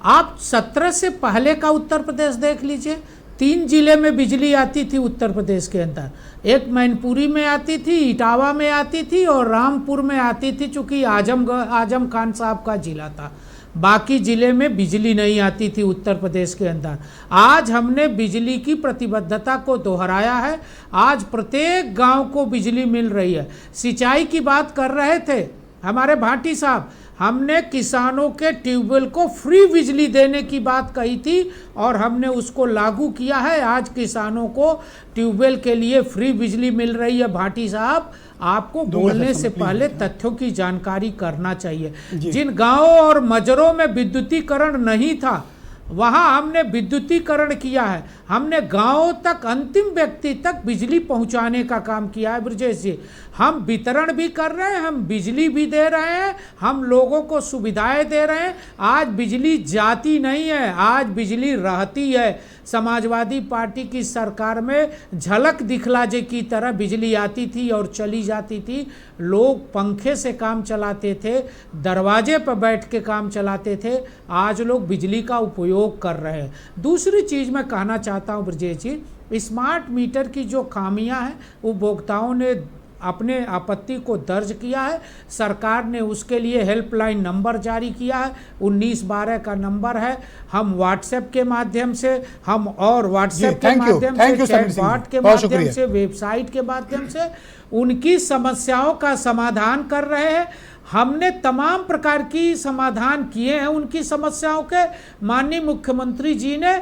आप 17 से पहले का उत्तर प्रदेश देख लीजिए। 3 जिले में बिजली आती थी उत्तर प्रदेश के अंदर, एक मैनपुरी में आती थी, इटावा में आती थी और रामपुर में आती थी, चूँकि आजम खान साहब का जिला था। बाकी ज़िले में बिजली नहीं आती थी उत्तर प्रदेश के अंदर। आज हमने बिजली की प्रतिबद्धता को दोहराया है। आज प्रत्येक गांव को बिजली मिल रही है। सिंचाई की बात कर रहे थे हमारे भाटी साहब, हमने किसानों के ट्यूबवेल को फ्री बिजली देने की बात कही थी और हमने उसको लागू किया है। आज किसानों को ट्यूबवेल के लिए फ्री बिजली मिल रही है। भाटी साहब, आपको बोलने से पहले तथ्यों की जानकारी करना चाहिए। जिन गांवों और मजरों में विद्युतीकरण नहीं था, वहां हमने विद्युतीकरण किया है। हमने गांवों तक, अंतिम व्यक्ति तक बिजली पहुंचाने का काम किया है ब्रजेश जी। हम वितरण भी कर रहे हैं, हम बिजली भी दे रहे हैं, हम लोगों को सुविधाएं दे रहे हैं। आज बिजली जाती नहीं है, आज बिजली रहती है। समाजवादी पार्टी की सरकार में झलक दिखलाजे की तरह बिजली आती थी और चली जाती थी। लोग पंखे से काम चलाते थे, दरवाजे पर बैठ के काम चलाते थे। आज लोग बिजली का उपयोग कर रहे हैं। दूसरी चीज़ मैं कहना चाहता हूँ ब्रजेश जी, स्मार्ट मीटर की जो खामियां हैं, उपभोक्ताओं ने अपने आपत्ति को दर्ज किया है। सरकार ने उसके लिए हेल्पलाइन नंबर जारी किया है, 1912 का नंबर है। हम व्हाट्सएप के माध्यम से, हम और व्हाट्सएप के माध्यम से, चैटबॉट के माध्यम से, वेबसाइट के माध्यम से उनकी समस्याओं का समाधान कर रहे हैं। हमने तमाम प्रकार की समाधान किए हैं उनकी समस्याओं के। माननीय मुख्यमंत्री जी ने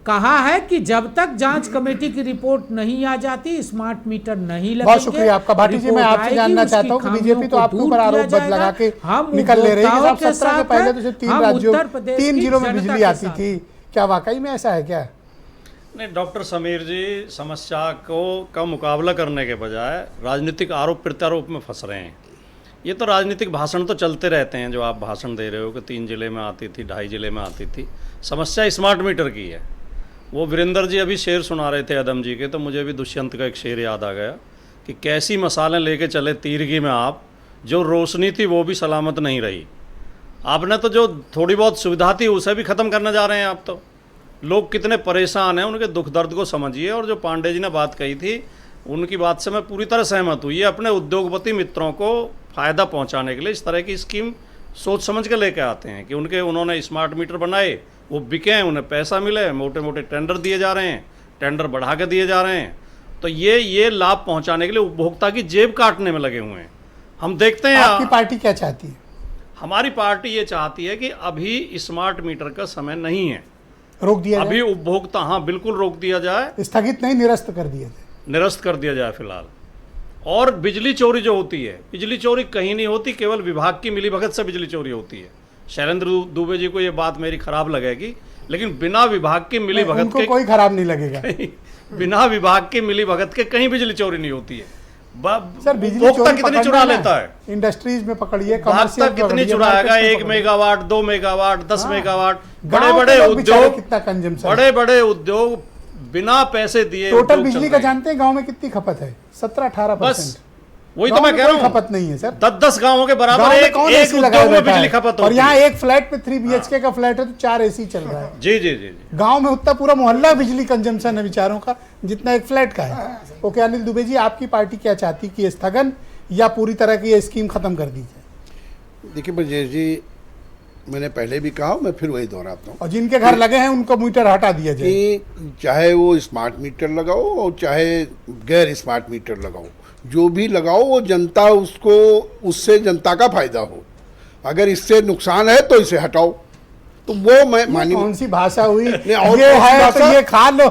कहा है कि जब तक जांच कमेटी की रिपोर्ट नहीं आ जाती, स्मार्ट मीटर नहीं लगेंगे। बहुत शुक्रिया आपका भाटी जी। मैं आपसे जानना चाहता हूँ कि बीजेपी तो आपके ऊपर आरोप लगा के निकल ले रही है। 17 के पहले तो 3 राज्यों, 3 जिलों में बिजली आती थी, क्या वाकई में ऐसा है क्या? नहीं डॉक्टर समीर जी, समस्या का मुकाबला करने के बजाय राजनीतिक आरोप प्रत्यारोप में फंस रहे हैं। ये तो राजनीतिक भाषण तो चलते रहते हैं, जो आप भाषण दे रहे हो कि 3 जिले में आती थी, 2.5 जिले में आती थी। समस्या स्मार्ट मीटर की है। वो वीरेंद्र जी अभी शेर सुना रहे थे अदम जी के, तो मुझे भी दुष्यंत का एक शेर याद आ गया कि कैसी मसालें लेके चले तीरगी में आप, जो रोशनी थी वो भी सलामत नहीं रही। आपने तो जो थोड़ी बहुत सुविधा थी उसे भी ख़त्म करने जा रहे हैं आप। तो लोग कितने परेशान हैं, उनके दुख दर्द को समझिए। और जो पांडे जी ने बात कही थी, उनकी बात से मैं पूरी तरह सहमत हूँ। ये अपने उद्योगपति मित्रों को फ़ायदा पहुँचाने के लिए इस तरह की स्कीम सोच समझ के लेके आते हैं कि उन्होंने स्मार्ट मीटर बनाए, वो बिके हैं, उन्हें पैसा मिले, मोटे मोटे टेंडर दिए जा रहे हैं, टेंडर बढ़ा के दिए जा रहे हैं। तो ये लाभ पहुंचाने के लिए उपभोक्ता की जेब काटने में लगे हुए हैं। हम देखते हैं। आपकी पार्टी क्या चाहती है? हमारी पार्टी ये चाहती है कि अभी स्मार्ट मीटर का समय नहीं है, रोक दिया जाए। अभी उपभोक्ता, हाँ बिल्कुल रोक दिया जाए, स्थगित नहीं, निरस्त कर दिया जाए, निरस्त कर दिया जाए फिलहाल। और बिजली चोरी जो होती है, बिजली चोरी कहीं नहीं होती, केवल विभाग की मिलीभगत से बिजली चोरी होती है। शैलेंद्र दुबे जी को ये बात मेरी खराब लगेगी, लेकिन बिना विभाग की मिलीभगत के कोई खराब नहीं लगेगा। बिना विभाग की मिलीभगत के कहीं बिजली चोरी नहीं होती है। सर बिजली चोरी कितनी चुरा लेता है? इंडस्ट्रीज में पकड़िए, कमर्शियल कितनी चुराएगा? 1 मेगावाट, 2 मेगावाट, 10 मेगावाट। बड़े बड़े उद्योग, कितना कंजम्पशन, बड़े बड़े उद्योग बिना पैसे दिए। टोटल बिजली का जानते हैं गांव में कितनी खपत है? 17-18%। वही तो मैं कह रहा हूँ, खपत नहीं है सर। 10 गांवों के बराबर एक उद्योग में बिजली खपत होती है। और यहाँ एक फ्लैट पे 3 BHK का फ्लैट है तो 4 AC चल रहा है। जी जी जी। गांव में उतना पूरा मोहल्ला बिजली कंजम्पशन है बेचारों का, जितना एक फ्लैट का है। ओके अनिल दुबे जी, आपकी पार्टी क्या चाहती कि स्थगन या पूरी तरह की ये स्कीम खत्म कर दी जाए? देखिए ब्रजेश जी, मैंने पहले भी कहा, मैं फिर वही दोहराता हूँ और जिनके घर लगे हैं उनको मीटर हटा दिया जाए। कि चाहे वो स्मार्ट मीटर लगाओ और चाहे गैर स्मार्ट मीटर लगाओ, जो भी लगाओ वो जनता उसको, उससे जनता का फायदा हो। अगर इससे नुकसान है तो इसे हटाओ। तो वो मैं मानी कौन सी भाषा हुई, और ये कौन सी है तो भाषा? ये खा लो।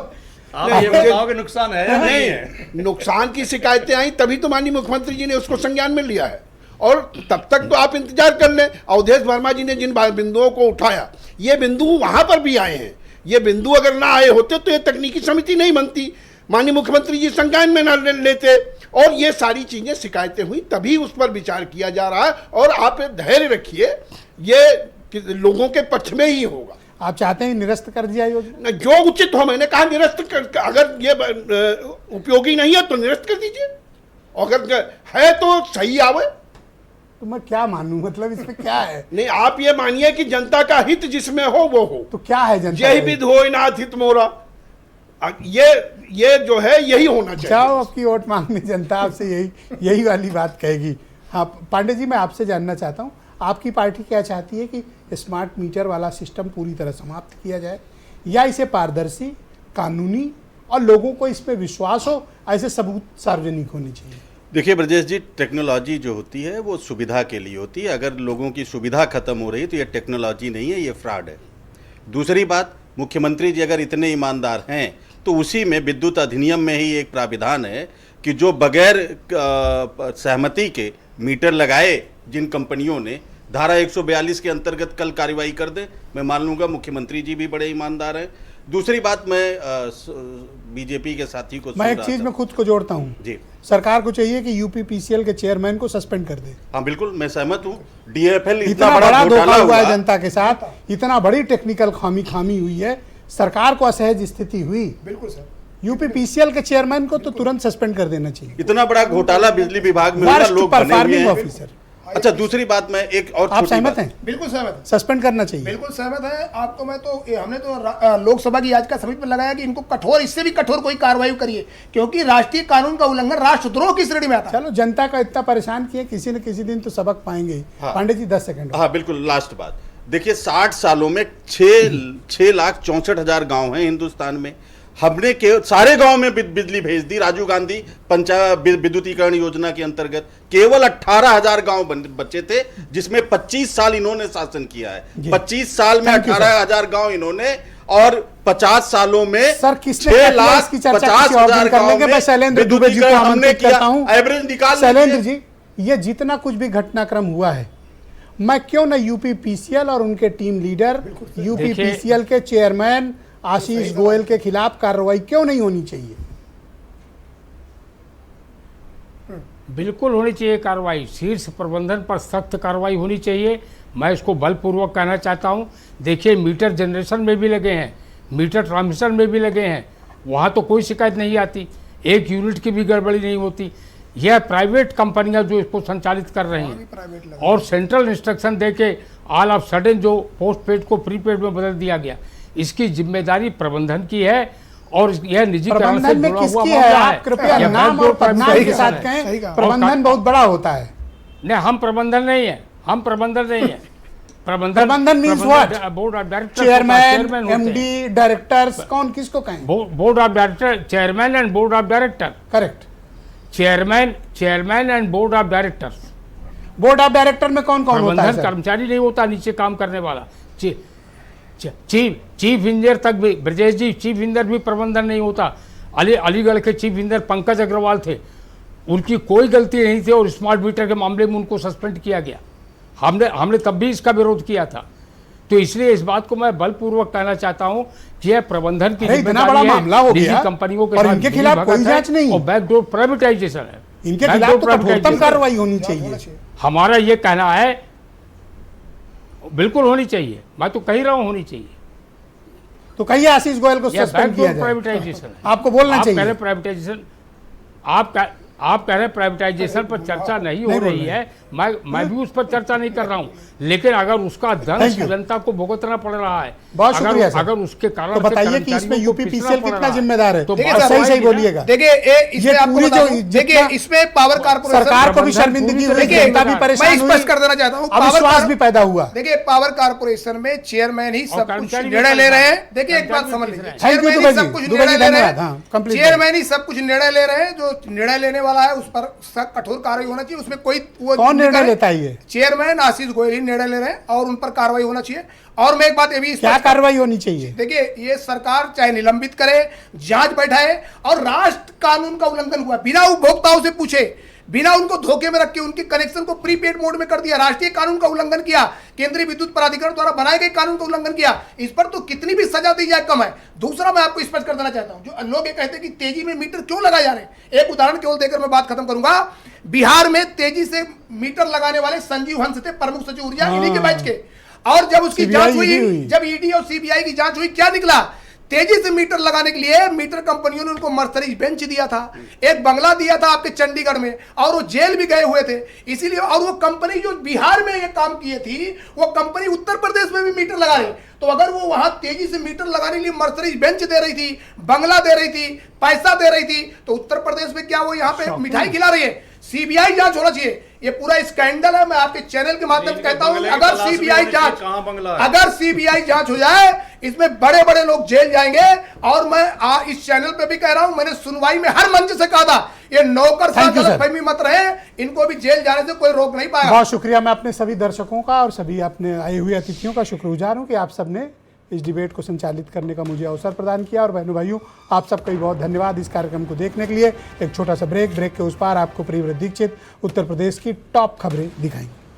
आप ये बताओ कि नुकसान है या नहीं है। नुकसान की शिकायतें आई तभी तो माननीय मुख्यमंत्री जी ने उसको संज्ञान में लिया है, और तब तक तो आप इंतजार कर लें। अवधेश वर्मा जी ने जिन बिंदुओं को उठाया, ये बिंदु वहां पर भी आए हैं। ये बिंदु अगर ना आए होते तो ये तकनीकी समिति नहीं बनती, माननीय मुख्यमंत्री जी संज्ञान में ना लेते, और ये सारी चीजें शिकायतें हुई तभी उस पर विचार किया जा रहा है। और आप धैर्य रखिए, ये लोगों के पक्ष में ही होगा। आप चाहते हैं निरस्त कर दिया योजना? जो उचित हो, मैंने कहा निरस्त अगर ये उपयोगी नहीं है तो निरस्त कर दीजिए, अगर है तो सही आवे। तो मैं क्या मानूं, मतलब इसमें क्या है? नहीं, आप ये मानिए कि जनता का हित जिसमें हो वो हो। तो क्या है जनता यही का विध हो नाथ हित मोरा, ये जो है यही होना चाहिए। जाओ आपकी वोट मांगने, जनता आपसे यही वाली बात कहेगी। हाँ पांडे जी, मैं आपसे जानना चाहता हूँ, आपकी पार्टी क्या चाहती है कि स्मार्ट मीटर वाला सिस्टम पूरी तरह समाप्त किया जाए, या इसे पारदर्शी, कानूनी और लोगों को इसमें विश्वास हो, ऐसे सबूत सार्वजनिक होने चाहिए? देखिए ब्रजेश जी, टेक्नोलॉजी जो होती है वो सुविधा के लिए होती है। अगर लोगों की सुविधा खत्म हो रही है तो ये टेक्नोलॉजी नहीं है, ये फ्रॉड है। दूसरी बात, मुख्यमंत्री जी अगर इतने ईमानदार हैं तो उसी में विद्युत अधिनियम में ही एक प्राविधान है कि जो बगैर सहमति के मीटर लगाए जिन कंपनियों ने, धारा 142 के अंतर्गत कल कार्रवाई कर दे। मैं मान लूँगा मुख्यमंत्री जी भी बड़े ईमानदार हैं। दूसरी बात, मैं बीजेपी के साथी को मैं एक चीज़ में खुद को जोड़ता हूँ जी, सरकार को चाहिए कि यूपीपीसीएल के चेयरमैन को सस्पेंड कर दे। हाँ बिल्कुल, मैं सहमत हूँ। डीएफएल इतना बड़ा धोखा हुआ है जनता के साथ, इतना बड़ी टेक्निकल खामी हुई है, सरकार को असहज स्थिति हुई। बिल्कुल सर, यूपीपीसीएल के चेयरमैन को तो तुरंत सस्पेंड कर देना चाहिए। इतना बड़ा घोटाला बिजली विभाग में हुआ, लोग बने हुए परफॉर्मिंग हैं। ऑफिसर। अच्छा, दूसरी बात, मैं एक और आप छोटी सहमत बात- हैं? बिल्कुल सहमत है, सस्पेंड करना चाहिए। बिल्कुल सहमत है। आपको मैं तो हमने तो लोकसभा की याचिका समिति पर लगाया कि इनको कठोर, इससे भी कठोर कोई कार्रवाई करिए, क्योंकि राष्ट्रीय कानून का उल्लंघन राष्ट्रद्रोह की श्रेणी में आता है। चलो, जनता का इतना परेशान किए, किसी न किसी दिन तो सबक पाएंगे ही। हाँ। पांडे जी 10 सेकंड। हाँ बिल्कुल, लास्ट बात। देखिए 60 सालों में 6,64,000 गांव हैं हिंदुस्तान में। हमने सारे गांव में बिजली भेज दी। राजीव गांधी पंचायत विद्युतीकरण योजना के अंतर्गत केवल 18,000 गांव बचे थे, जिसमें 25 साल इन्होंने शासन किया है। 25 साल में 18,000 गांव इन्होंने, और 50 सालों में सर किसने 6,50,000 गांव में मैं शैलेंद्र दुबे जी को आमंत्रित करता हूं। एवरेज निकाल शैलेंद्र जी, ये जितना कुछ भी घटनाक्रम हुआ है, मैं क्यों ना यूपीपीसीएल और उनके टीम लीडर, यूपीपीसीएल के चेयरमैन आशीष गोयल के खिलाफ कार्रवाई क्यों नहीं होनी चाहिए? बिल्कुल होनी चाहिए कार्रवाई। शीर्ष प्रबंधन पर सख्त कार्रवाई होनी चाहिए। मैं इसको बलपूर्वक कहना चाहता हूं। देखिए, मीटर जनरेशन में भी लगे हैं, मीटर ट्रांसमिशन में भी लगे हैं, वहां तो कोई शिकायत नहीं आती, एक यूनिट की भी गड़बड़ी नहीं होती। यह प्राइवेट कंपनियां जो इसको संचालित कर रही हैं, और सेंट्रल इंस्ट्रक्शन देके ऑल ऑफ सडन जो पोस्ट पेड को प्रीपेड में बदल दिया गया, इसकी जिम्मेदारी प्रबंधन की है, और यह निजीकरण से प्रबंधन में जुड़ा हुआ किसकी है? मामला आप कृपया यह नाम और पदनाम के साथ कहें। प्रबंधन बहुत बड़ा होता है। नहीं, हम प्रबंधन नहीं है, हम प्रबंधन नहीं है। प्रबंधन means what? Board of director, chairman, MD, directors, कौन किसको कहें? Board of director, chairman and board of director. Correct. Chairman and board of directors. Board of director में कौन कौन होता है? प्रबंधन कर्मचारी नहीं होता, नीचे काम करने वाला। चीफ इंजीनियर तक भी, ब्रजेश जी, चीफ इंजीनियर भी प्रबंधन नहीं होता। अलीगढ़ के चीफ इंजीनियर पंकज अग्रवाल थे, उनकी कोई गलती नहीं थी, और स्मार्ट मीटर के मामले में उनको सस्पेंड किया गया। हमने तब भी इसका विरोध किया था। तो इसलिए इस बात को मैं बलपूर्वक कहना चाहता हूं कि यह प्रबंधन की इतना बड़ा मामला हो गया, कंपनियों के और साथ इनके खिलाफ कोई जांच नहीं, और बैकडोर प्राइवेटाइजेशन है। इनके खिलाफ तो कठोरतम कार्रवाई होनी चाहिए। हमारा ये कहना है, बिल्कुल होनी चाहिए। मैं तो कह रहा हूं होनी चाहिए। तो कहिए आशीष गोयल को सस्पेंड किया जाए। प्राइवेटाइजेशन आपको बोलना चाहिए। पहले प्राइवेटाइजेशन, आप कह रहे हैं प्राइवेटाइजेशन पर चर्चा नहीं हो रही है, मैं भी उस पर चर्चा नहीं कर रहा हूं, लेकिन अगर उसका दंश जनता को भुगतना पड़ रहा है, बहुत शुक्रिया सर। अगर उसके कारण तो बताइए कि इसमें यूपीपीसीएल कितना जिम्मेदार है, तो सही बोलिएगा। देखिए इसमें आपको बता दूं, देखिए इसमें पावर कारपोरेशन, सरकार को भी शर्मिंदगी हुई, जनता भी परेशान हुई, मैं स्पष्ट कर देना चाहता हूं, अविश्वास भी पैदा हुआ। देखिए पावर कारपोरेशन में चेयरमैन ही सब कुछ निर्णय ले रहे हैं। देखिए एक बात समझ लीजिए, चेयरमैन ही सब कुछ निर्णय ले रहे हैं, चेयरमैन ही सब कुछ निर्णय ले रहे हैं। जो निर्णय लेने वाला है उस पर कठोर कार्रवाई होना चाहिए, उसमें कोई कौन निर्णय लेता है? ये चेयरमैन आशीष गोयल ही निर्णय ले रहे हैं और उन पर कार्रवाई होना चाहिए। और मैं एक बात ये भी, क्या कार्रवाई होनी चाहिए? देखिए ये सरकार चाहे निलंबित करे, जांच बैठाए, और राष्ट्र कानून का उल्लंघन हुआ बिना उपभोक्ताओं से पूछे, बिना उनको धोखे में रख के उनके कनेक्शन को प्रीपेड मोड में कर दिया, राष्ट्रीय कानून का उल्लंघन किया, केंद्रीय विद्युत प्राधिकरण द्वारा बनाए गए कानून का उल्लंघन किया, इस पर तो कितनी भी सजा दी जाए कम है। दूसरा मैं आपको स्पष्ट कर देना चाहता हूं, जो लोग ये कहते हैं कि तेजी में मीटर क्यों लगाए जा रहे हैं, एक उदाहरण केवल देकर मैं बात खत्म करूंगा। बिहार में तेजी से मीटर लगाने वाले संजीव हंस थे प्रमुख सचिव ऊर्जा, इन्हीं के बैच के, और जब उसकी जांच हुई, जब ईडी और सीबीआई की जांच हुई, क्या निकला? तेजी से मीटर लगाने के लिए मीटर कंपनियों ने उनको मर्सरीज बेंच दिया था, एक बंगला दिया था आपके चंडीगढ़ में, और वो जेल भी गए हुए थे इसीलिए। और वो कंपनी जो बिहार में ये काम किए थी, वो कंपनी उत्तर प्रदेश में भी मीटर लगा रही। तो अगर वो वहां तेजी से मीटर लगाने के लिए मर्सरीज बेंच दे रही थी, बंगला दे रही थी, पैसा दे रही थी, तो उत्तर प्रदेश में क्या वो यहाँ पे मिठाई खिला रही है? सीबीआई जांच होना चाहिए, ये पूरा स्कैंडल है। मैं आपके चैनल के माध्यम से कहता हूं, अगर सीबीआई जांच हो जाए, इसमें बड़े बड़े लोग जेल जाएंगे। और मैं इस चैनल पे भी कह रहा हूं, मैंने सुनवाई में हर मंच से कहा था, ये नौकरशाह गलतफहमी मत रहे, इनको भी जेल जाने से कोई रोक नहीं पाएगा। बहुत शुक्रिया। मैं अपने सभी दर्शकों का और सभी अपने आए हुए अतिथियों का शुक्रगुजार हूं कि आप सबने इस डिबेट को संचालित करने का मुझे अवसर प्रदान किया। और बहनों भाइयों, आप सबका भी बहुत धन्यवाद इस कार्यक्रम को देखने के लिए। एक छोटा सा ब्रेक के उस पार आपको प्रियव्रत दीक्षित उत्तर प्रदेश की टॉप खबरें दिखाएंगे।